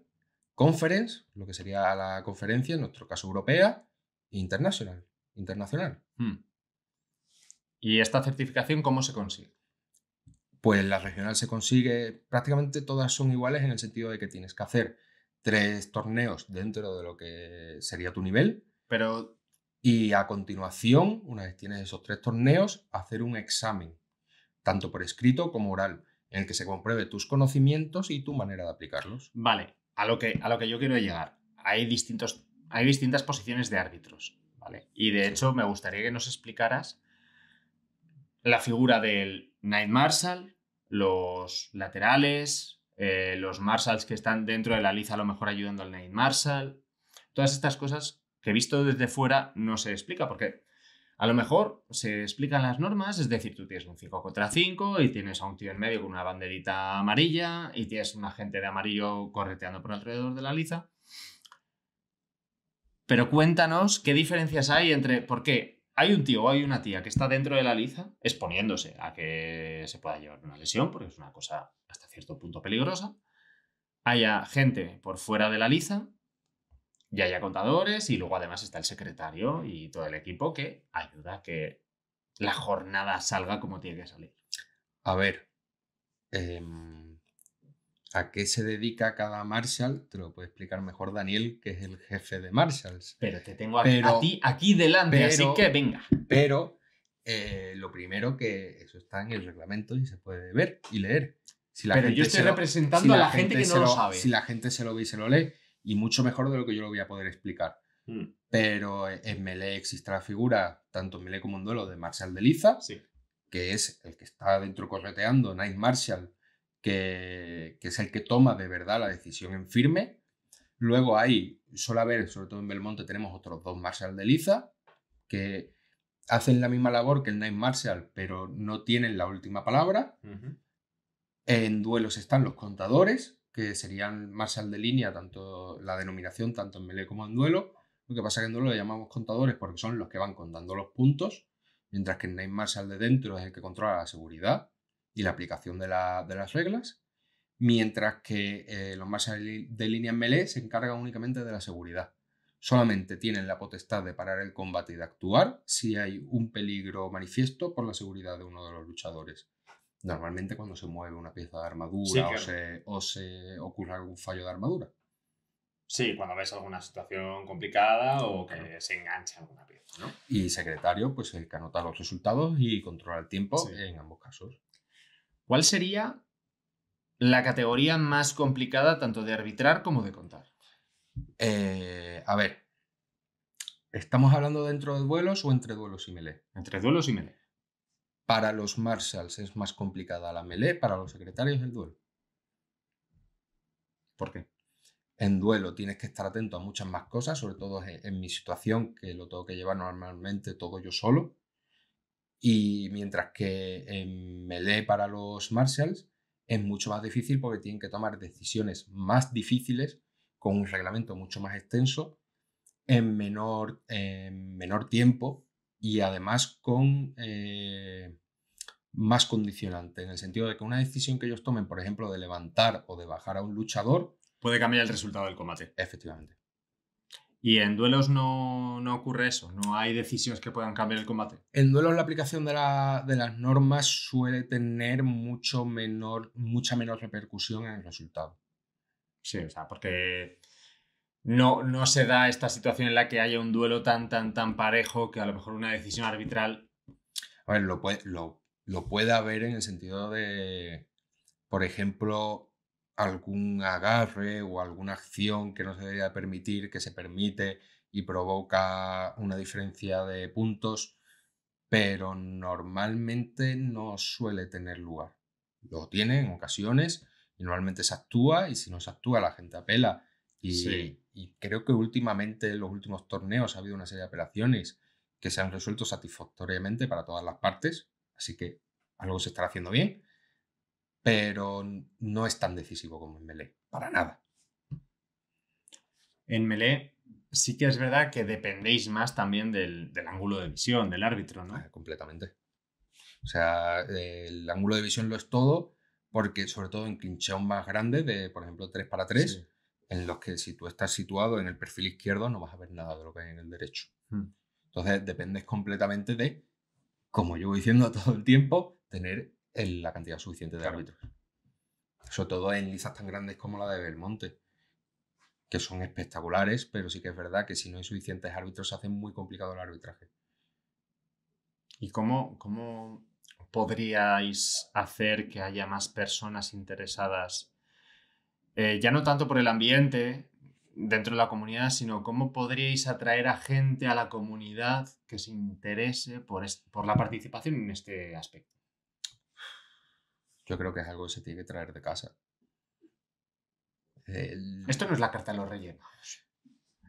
conference, lo que sería la conferencia, en nuestro caso europea, e internacional. ¿Y esta certificación cómo se consigue? Pues la regional se consigue, prácticamente todas son iguales en el sentido de que tienes que hacer 3 torneos dentro de lo que sería tu nivel. Pero, Y a continuación, una vez tienes esos 3 torneos, hacer un examen, tanto por escrito como oral, en el que se compruebe tus conocimientos y tu manera de aplicarlos. vale, a lo que yo quiero llegar. Hay distintas posiciones de árbitros, ¿vale? Y de Sí. hecho me gustaría que nos explicaras la figura del Night Marshal, los laterales, los Marshals que están dentro de la liza a lo mejor ayudando al Night Marshal. Todas estas cosas que visto desde fuera no se explica porque a lo mejor se explican las normas, es decir, tú tienes un 5 contra 5 y tienes a un tío en medio con una banderita amarilla y tienes un agente de amarillo correteando por alrededor de la liza. Pero cuéntanos qué diferencias hay entre por qué hay un tío o hay una tía que está dentro de la liza exponiéndose a que se pueda llevar una lesión, porque es una cosa hasta cierto punto peligrosa. Haya gente por fuera de la liza y haya contadores y luego además está el secretario y todo el equipo que ayuda a que la jornada salga como tiene que salir. A ver, ¿a qué se dedica cada Marshal? Te lo puede explicar mejor Daniel, que es el jefe de Marshals. Pero te tengo a Pero- ti aquí delante, así pero- que venga. Pero lo primero que eso está en el reglamento y se puede ver y leer. Si la Pero gente yo estoy se lo- representando si a la gente que no lo sabe. Si la gente se lo ve y se lo lee, y mucho mejor de lo que yo lo voy a poder explicar. Pero en Melee existe la figura, tanto en Melee como en duelo, de Marshal de Liza, Sí. que es el que está dentro correteando, Night Marshal, que es el que toma de verdad la decisión en firme. Luego suele haber, sobre todo en Belmonte, tenemos otros 2 Marshal de Liza, que hacen la misma labor que el Night Marshal, pero no tienen la última palabra. En duelos están los contadores, que serían Marshal de línea, tanto la denominación, tanto en melee como en duelo. Lo que pasa es que en duelo le llamamos contadores porque son los que van contando los puntos, mientras que el Night Marshal de dentro es el que controla la seguridad y la aplicación de las reglas, mientras que los Marshal de línea en melee se encargan únicamente de la seguridad. Solamente tienen la potestad de parar el combate y de actuar si hay un peligro manifiesto por la seguridad de uno de los luchadores. Normalmente cuando se mueve una pieza de armadura Sí, claro. o se ocurre algún fallo de armadura. Sí, cuando ves alguna situación complicada o que Claro. se enganche alguna pieza, ¿no? Y secretario, pues el que anota los resultados y controla el tiempo Sí. en ambos casos. ¿Cuál sería la categoría más complicada tanto de arbitrar como de contar? A ver, ¿estamos hablando dentro de duelos o entre duelos y melee? Entre duelos y melee. Para los Marshals es más complicada la melee, para los secretarios el duelo. ¿Por qué? En duelo tienes que estar atento a muchas más cosas, sobre todo en mi situación, que lo tengo que llevar normalmente todo yo solo. Y mientras que en melee para los Marshals es mucho más difícil porque tienen que tomar decisiones más difíciles con un reglamento mucho más extenso en menor tiempo y además con más condicionante, en el sentido de que una decisión que ellos tomen, por ejemplo, de levantar o de bajar a un luchador, Puede cambiar el resultado del combate. efectivamente. Y en duelos no ocurre eso. No hay decisiones que puedan cambiar el combate. En duelos la aplicación de las normas suele tener mucha menor repercusión en el resultado. Sí, o sea, porque no se da esta situación en la que haya un duelo tan parejo que a lo mejor una decisión arbitral. A ver, lo puede haber en el sentido de, por ejemplo, algún agarre o alguna acción que no se debería permitir, que se permite y provoca una diferencia de puntos, pero normalmente no suele tener lugar. Lo tiene en ocasiones y normalmente se actúa, y si no se actúa la gente apela. Sí. Y creo que últimamente en los últimos torneos ha habido una serie de apelaciones que se han resuelto satisfactoriamente para todas las partes, así que algo se estará haciendo bien, pero no es tan decisivo como en Melee, para nada. En Melee sí que es verdad que dependéis más también del ángulo de visión, del árbitro, ¿no? Completamente. O sea, el ángulo de visión lo es todo, porque sobre todo en clincheos más grandes, de por ejemplo 3 para 3, Sí. en los que si tú estás situado en el perfil izquierdo no vas a ver nada de lo que hay en el derecho. Mm. Entonces dependes completamente de, como llevo diciendo todo el tiempo, tener la cantidad suficiente de Claro. árbitros. Sobre todo en listas tan grandes como la de Belmonte, que son espectaculares, pero sí que es verdad que si no hay suficientes árbitros se hace muy complicado el arbitraje. ¿Y cómo podríais hacer que haya más personas interesadas? Ya no tanto por el ambiente dentro de la comunidad, sino cómo podríais atraer a gente a la comunidad que se interese por la participación en este aspecto. Yo creo que es algo que se tiene que traer de casa. Esto no es la carta de los Reyes Magos.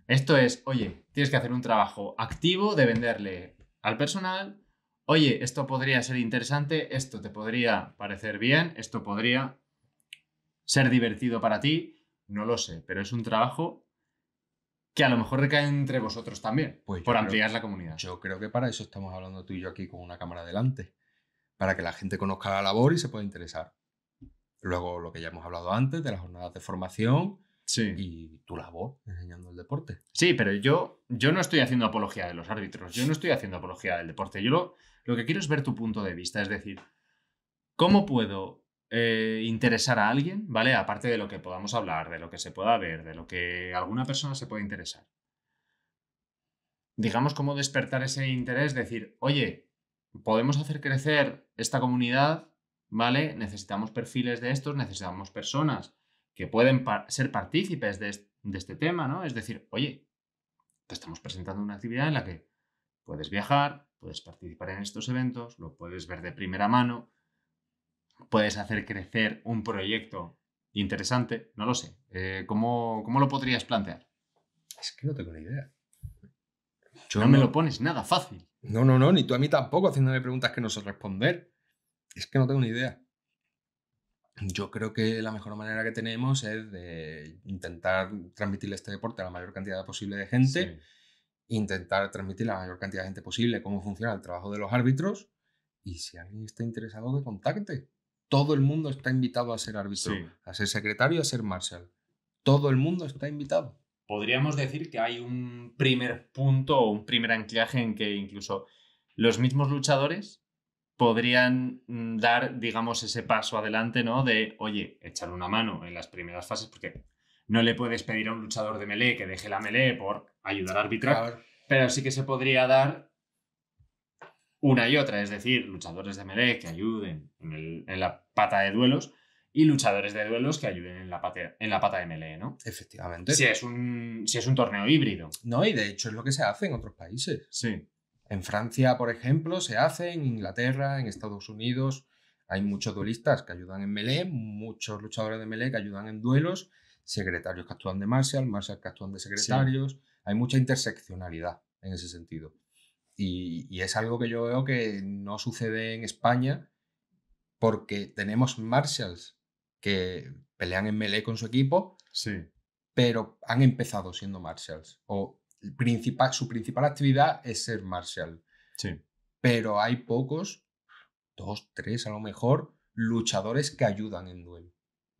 Esto es, oye, tienes que hacer un trabajo activo de venderle al personal. Oye, esto podría ser interesante, esto te podría parecer bien, esto podría ser divertido para ti, no lo sé, pero es un trabajo que a lo mejor recae entre vosotros también, Pues yo por creo- ampliar la comunidad. Yo creo que para eso estamos hablando tú y yo aquí con una cámara delante, para que la gente conozca la labor y se pueda interesar. Luego, lo que ya hemos hablado antes, de las jornadas de formación Sí. y tu labor enseñando el deporte. Sí, pero yo no estoy haciendo apología de los árbitros, yo no estoy haciendo apología del deporte. Yo lo que quiero es ver tu punto de vista, es decir, ¿cómo puedo interesar a alguien, ¿vale? Aparte de lo que podamos hablar, de lo que se pueda ver, de lo que alguna persona se pueda interesar. Digamos, cómo despertar ese interés, decir, oye, podemos hacer crecer esta comunidad, ¿vale? Necesitamos perfiles de estos, necesitamos personas que pueden ser partícipes de este tema, ¿no? Es decir, oye, te estamos presentando una actividad en la que puedes viajar, puedes participar en estos eventos, lo puedes ver de primera mano, puedes hacer crecer un proyecto interesante, no lo sé. ¿Cómo lo podrías plantear? Es que no tengo ni idea. No me lo pones nada fácil. No, ni tú a mí tampoco, haciéndome preguntas que no sé responder. Es que no tengo ni idea. Yo creo que la mejor manera que tenemos es de intentar transmitir este deporte a la mayor cantidad posible de gente, intentar transmitir a la mayor cantidad de gente posible cómo funciona el trabajo de los árbitros, y si alguien está interesado que contacte. Todo el mundo está invitado a ser árbitro, Sí. a ser secretario, a ser marshal. Todo el mundo está invitado. Podríamos decir que hay un primer punto o un primer anclaje en que incluso los mismos luchadores podrían dar, digamos, ese paso adelante, ¿no? De, oye, echar una mano en las primeras fases, porque no le puedes pedir a un luchador de melee que deje la melee por ayudar a arbitrar, Claro. pero sí que se podría dar una y otra, es decir, luchadores de melee que ayuden en la pata de duelos y luchadores de duelos que ayuden en la pata de melee, ¿no? Efectivamente. Si es un torneo híbrido. No, y de hecho es lo que se hace en otros países. Sí. En Francia, por ejemplo, se hace, en Inglaterra, en Estados Unidos. Hay muchos duelistas que ayudan en melee, muchos luchadores de melee que ayudan en duelos, secretarios que actúan de marshal, marshal que actúan de secretarios. Sí. Hay mucha interseccionalidad en ese sentido. Y es algo que yo veo que no sucede en España porque tenemos marshals que pelean en melee con su equipo, sí, pero han empezado siendo marshals. O su principal actividad es ser marshal. Sí. Pero hay pocos, 2, 3 a lo mejor, luchadores que ayudan en duelo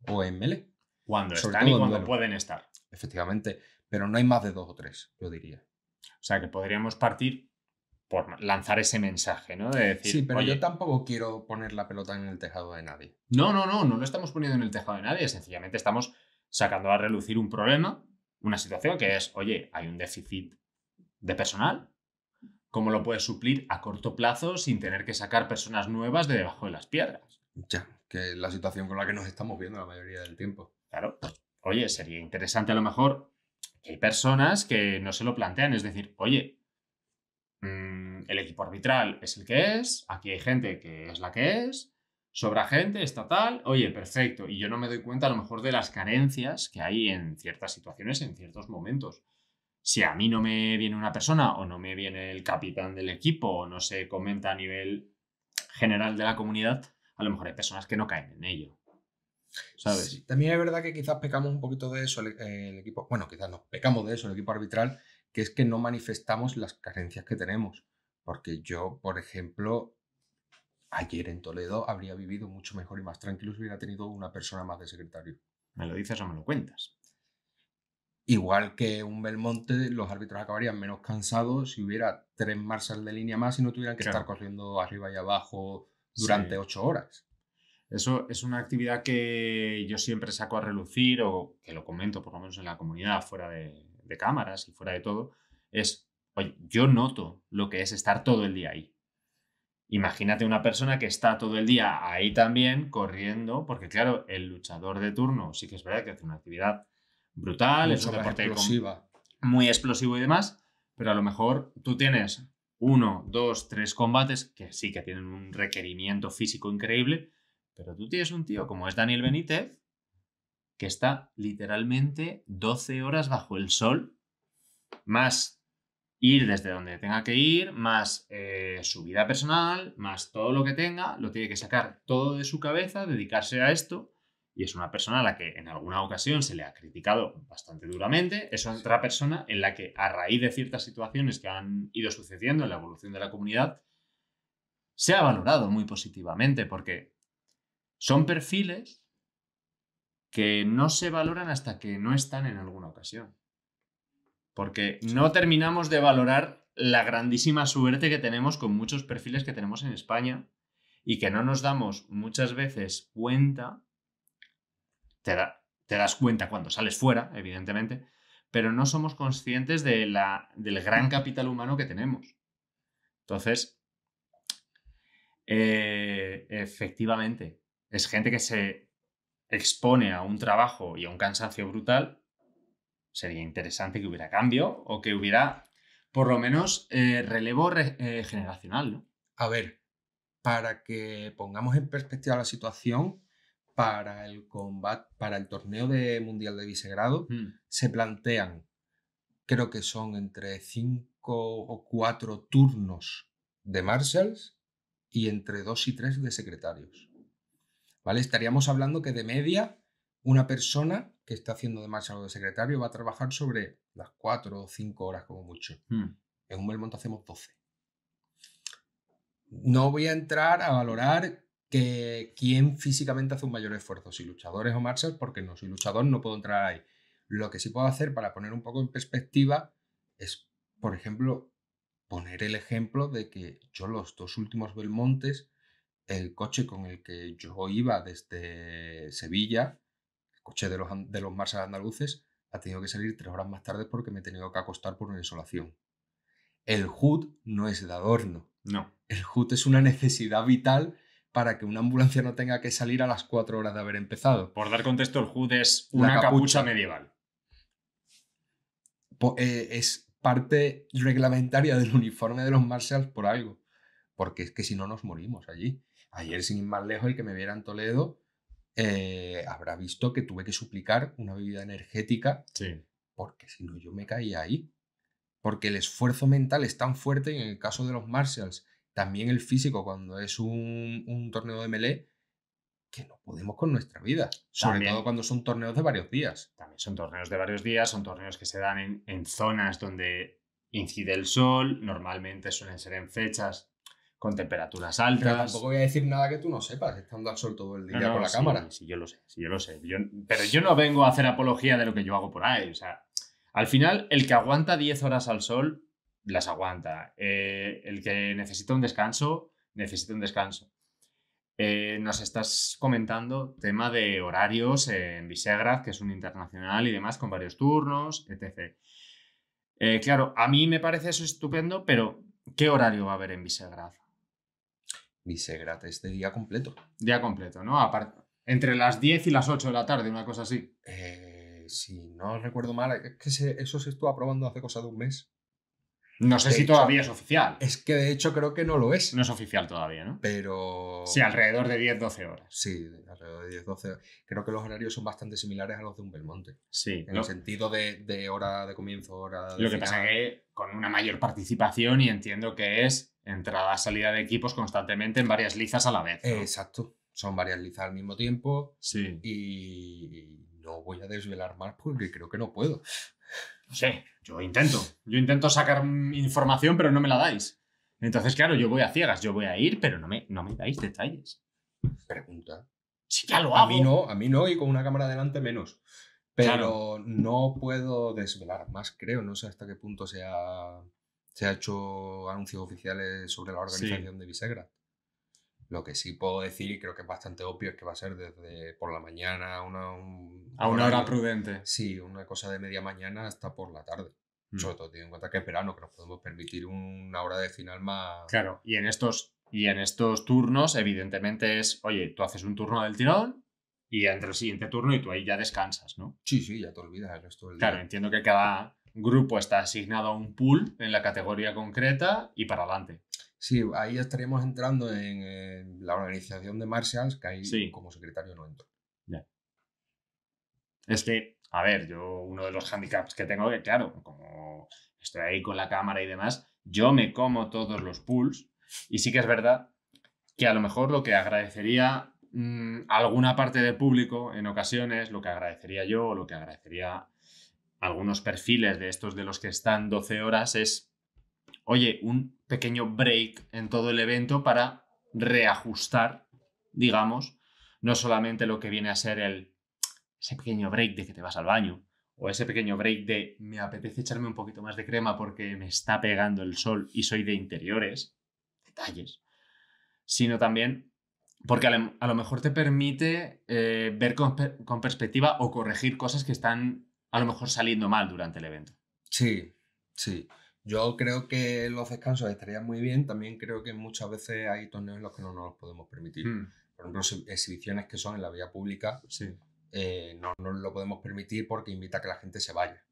o en melee. Cuando están y cuando pueden estar. Efectivamente, pero no hay más de 2 o 3, yo diría. O sea, que podríamos partir por lanzar ese mensaje, ¿no? De decir, sí, pero oye, yo tampoco quiero poner la pelota en el tejado de nadie. No lo estamos poniendo en el tejado de nadie. Sencillamente estamos sacando a relucir un problema, una situación que es, oye, hay un déficit de personal. ¿Cómo lo puedes suplir a corto plazo sin tener que sacar personas nuevas de debajo de las piedras? Ya, que es la situación con la que nos estamos viendo la mayoría del tiempo. Claro, pues, oye, sería interesante a lo mejor que hay personas que no se lo plantean. Es decir, oye, el equipo arbitral es el que es, aquí hay gente que es la que es, sobra gente, está tal, oye, perfecto. Y yo no me doy cuenta a lo mejor de las carencias que hay en ciertas situaciones, en ciertos momentos. Si a mí no me viene una persona o no me viene el capitán del equipo o no se comenta a nivel general de la comunidad, a lo mejor hay personas que no caen en ello. ¿Sabes? Sí, también es verdad que quizás pecamos un poquito de eso el equipo, bueno, quizás no, pecamos de eso el equipo arbitral, que es que no manifestamos las carencias que tenemos. Porque yo, por ejemplo, ayer en Toledo habría vivido mucho mejor y más tranquilo si hubiera tenido una persona más de secretario. ¿Me lo dices o me lo cuentas? Igual que un Belmonte, los árbitros acabarían menos cansados si hubiera 3 marshals de línea más y no tuvieran que Claro. estar corriendo arriba y abajo durante Sí. 8 horas. Eso es una actividad que yo siempre saco a relucir o que lo comento por lo menos en la comunidad, fuera de cámaras y fuera de todo, es, oye, yo noto lo que es estar todo el día ahí. Imagínate una persona que está todo el día ahí también corriendo, porque claro, el luchador de turno sí que es verdad que hace una actividad brutal, es Mucho un más deporte explosiva. muy explosivo y demás, pero a lo mejor tú tienes 1, 2, 3 combates que sí que tienen un requerimiento físico increíble, pero tú tienes un tío como es Daniel Benítez, que está literalmente 12 horas bajo el sol, más ir desde donde tenga que ir, más su vida personal, más todo lo que tenga, lo tiene que sacar todo de su cabeza, dedicarse a esto. Y es una persona a la que en alguna ocasión se le ha criticado bastante duramente. Es otra persona en la que, a raíz de ciertas situaciones que han ido sucediendo en la evolución de la comunidad, se ha valorado muy positivamente, porque son perfiles que no se valoran hasta que no están en alguna ocasión. Porque no terminamos de valorar la grandísima suerte que tenemos con muchos perfiles que tenemos en España y que no nos damos muchas veces cuenta. Te das cuenta cuando sales fuera, evidentemente, pero no somos conscientes del gran capital humano que tenemos. Entonces, efectivamente, es gente que se expone a un trabajo y a un cansancio brutal. Sería interesante que hubiera cambio o que hubiera, por lo menos, relevo generacional, ¿no? A ver, para que pongamos en perspectiva la situación, para el combate, para el torneo de Mundial de Visegrado, se plantean, creo que son entre 5 o 4 turnos de marshals y entre 2 y 3 de secretarios. ¿Vale? Estaríamos hablando que de media una persona que está haciendo de marshal o de secretario va a trabajar sobre las 4 o 5 horas como mucho. En un Belmonte hacemos 12. No voy a entrar a valorar quién físicamente hace un mayor esfuerzo, si luchadores o marshals, porque no soy luchador, no puedo entrar ahí. Lo que sí puedo hacer para poner un poco en perspectiva es, por ejemplo, poner el ejemplo de que yo los 2 últimos Belmontes, el coche con el que yo iba desde Sevilla, el coche de los marshals andaluces, ha tenido que salir 3 horas más tarde porque me he tenido que acostar por una insolación. El HUD no es de adorno. No. El HUD es una necesidad vital para que una ambulancia no tenga que salir a las 4 horas de haber empezado. Por dar contexto, el HUD es una capucha medieval. Es parte reglamentaria del uniforme de los marshals por algo. Porque es que si no nos morimos allí. Ayer, sin ir más lejos, el que me viera en Toledo habrá visto que tuve que suplicar una bebida energética. Sí. Porque si no yo me caía ahí. Porque el esfuerzo mental es tan fuerte y en el caso de los marshals, también el físico cuando es un torneo de melee, que no podemos con nuestra vida. Sobre todo cuando son torneos de varios días. También son torneos de varios días, son torneos que se dan en zonas donde incide el sol, normalmente suelen ser en fechas con temperaturas altas. Pero tampoco voy a decir nada que tú no sepas, estando al sol todo el día con la cámara. Sí, yo lo sé. Pero yo no vengo a hacer apología de lo que yo hago por ahí. O sea, al final, el que aguanta 10 horas al sol, las aguanta. El que necesita un descanso, necesita un descanso. Nos estás comentando tema de horarios en Visegrad, que es un internacional y demás, con varios turnos, etc. Claro, a mí me parece eso estupendo, pero ¿qué horario va a haber en Visegrad? Visegrad es de día completo. Día completo, ¿no? Aparte, entre las 10 y las 8 de la tarde, una cosa así. Si no recuerdo mal, es que eso se estuvo aprobando hace cosa de un mes. No sé De si hecho, todavía es oficial. Es que de hecho creo que no lo es. No es oficial todavía, ¿no? Pero... Sí, alrededor de 10-12 horas. Sí, alrededor de 10-12. Creo que los horarios son bastante similares a los de un Belmonte. Sí. En el sentido de hora de comienzo, hora de Lo que final. pasa es que con una mayor participación, y entiendo que es entrada, salida de equipos constantemente en varias lizas a la vez, ¿no? Exacto. Son varias lizas al mismo tiempo. Sí. Y no voy a desvelar más porque creo que no puedo. Sí, yo intento sacar información, pero no me la dais. Entonces, claro, yo voy a ciegas, yo voy a ir, pero no me dais detalles. Pregunta. Sí, ya lo hago. A mí no, y con una cámara delante menos. Pero Claro. no puedo desvelar más, creo. No sé hasta qué punto se ha hecho anuncios oficiales sobre la organización de Visegrad. Lo que sí puedo decir, y creo que es bastante obvio, es que va a ser desde por la mañana a una hora prudente. Sí, una cosa de media mañana hasta por la tarde. Sobre todo teniendo en cuenta que es verano, que nos podemos permitir una hora de final más... Claro, y en estos turnos, evidentemente es, oye, tú haces un turno del tirón y entre el siguiente turno y tú ahí ya descansas, ¿no? Sí, ya te olvidas el resto del Claro, día. entiendo que cada grupo está asignado a un pool en la categoría concreta y para adelante. Sí, ahí estaríamos entrando en la organización de Marshals, que ahí como secretario no entro. Ya. Es que, a ver, yo uno de los handicaps que tengo, que claro, como estoy ahí con la cámara y demás, yo me como todos los pools, y sí que es verdad que a lo mejor lo que agradecería alguna parte del público en ocasiones, lo que agradecería yo o lo que agradecería algunos perfiles de estos de los que están 12 horas es, oye, un pequeño break en todo el evento para reajustar, digamos, no solamente lo que viene a ser ese pequeño break de que te vas al baño, o ese pequeño break de me apetece echarme un poquito más de crema porque me está pegando el sol y soy de interiores, detalles, sino también porque a lo mejor te permite ver con perspectiva o corregir cosas que están a lo mejor saliendo mal durante el evento. Sí. Yo creo que los descansos estarían muy bien. También creo que muchas veces hay torneos en los que no nos los podemos permitir. Por ejemplo, exhibiciones que son en la vía pública, no nos lo podemos permitir porque invita a que la gente se vaya.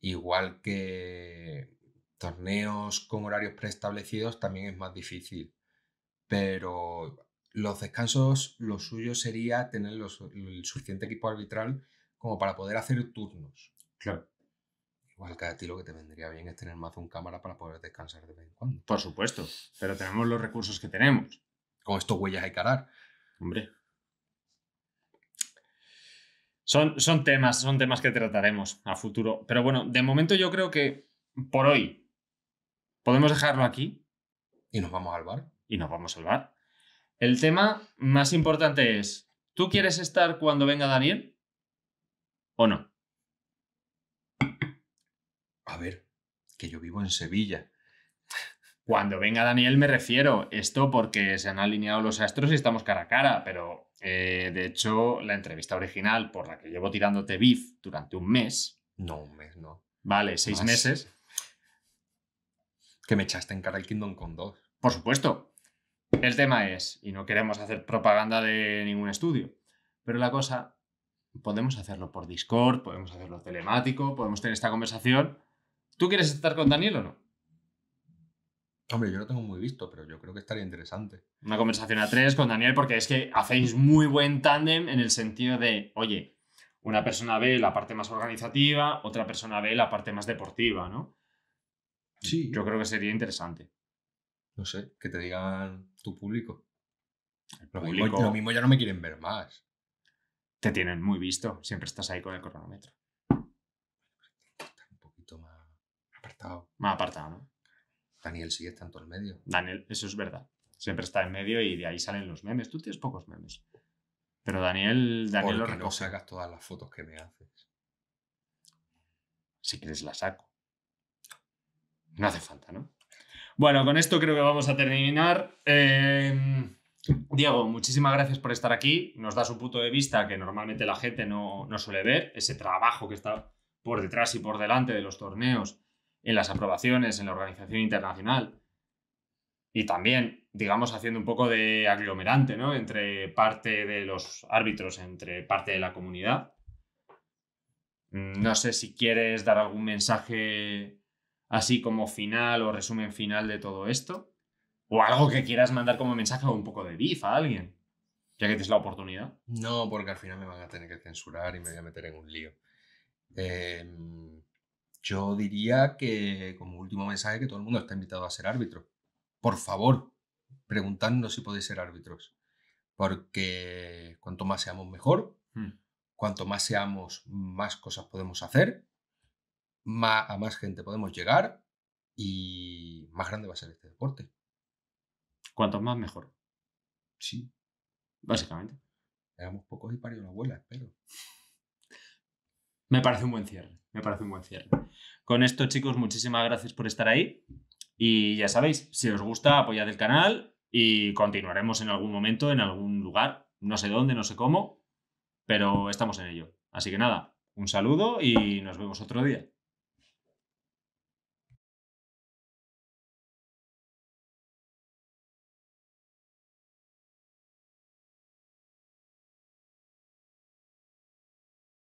Igual que torneos con horarios preestablecidos también es más difícil. Pero los descansos, lo suyo sería tener el suficiente equipo arbitral como para poder hacer turnos. Claro. Igual que a ti lo que te vendría bien es tener más de un cámara para poder descansar de vez en cuando. Por supuesto, pero tenemos los recursos que tenemos. Con estos huellas hay que arar. Hombre. Son temas que trataremos a futuro. Pero bueno, de momento yo creo que por hoy podemos dejarlo aquí. Y nos vamos al bar. Y nos vamos al bar. El tema más importante es, ¿tú quieres estar cuando venga Daniel o no? A ver, que yo vivo en Sevilla. Cuando venga Daniel me refiero, esto porque se han alineado los astros y estamos cara a cara, pero de hecho la entrevista original por la que llevo tirándote beef durante un mes... No, un mes no. Vale, 6 meses. Que me echaste en cara el Kingdom Come 2. Por supuesto. El tema es, y no queremos hacer propaganda de ningún estudio, pero la cosa, podemos hacerlo por Discord, podemos hacerlo telemático, podemos tener esta conversación. ¿Tú quieres estar con Daniel o no? Hombre, yo lo tengo muy visto, pero yo creo que estaría interesante. Una conversación a 3 con Daniel, porque es que hacéis muy buen tándem en el sentido de, oye, una persona ve la parte más organizativa, otra persona ve la parte más deportiva, ¿no? Sí. Yo creo que sería interesante. No sé, que te digan tu público. Lo mismo ya no me quieren ver más. Te tienen muy visto. Siempre estás ahí con el cronómetro. Estar un poquito más apartado. Más apartado, ¿no? Daniel sigue tanto en medio. Daniel, eso es verdad. Siempre está en medio y de ahí salen los memes. Tú tienes pocos memes. Pero Daniel Porque lo recoge. no sacas todas las fotos que me haces. Si quieres las saco. No hace falta, ¿no? Bueno, con esto creo que vamos a terminar. Diego, muchísimas gracias por estar aquí. Nos das un punto de vista que normalmente la gente no suele ver. Ese trabajo que está por detrás y por delante de los torneos, en las aprobaciones, en la organización internacional. Y también, digamos, haciendo un poco de aglomerante, ¿no? Entre parte de los árbitros, entre parte de la comunidad. No sé si quieres dar algún mensaje así como final o resumen final de todo esto? ¿O algo que quieras mandar como mensaje o un poco de beef a alguien? Ya que tienes la oportunidad. No, porque al final me van a tener que censurar y me voy a meter en un lío. Yo diría que, como último mensaje, que todo el mundo está invitado a ser árbitro. Por favor, preguntadnos si podéis ser árbitros. Porque cuanto más seamos, mejor. Cuanto más seamos, más cosas podemos hacer. A más gente podemos llegar. Y más grande va a ser este deporte. Cuanto más, mejor. Sí, Básicamente. éramos pocos y parió la abuela, espero. Me parece un buen cierre. Me parece un buen cierre. Con esto, chicos, muchísimas gracias por estar ahí. Y ya sabéis, si os gusta, apoyad el canal y continuaremos en algún momento, en algún lugar. No sé dónde, no sé cómo, pero estamos en ello. Así que nada, un saludo y nos vemos otro día.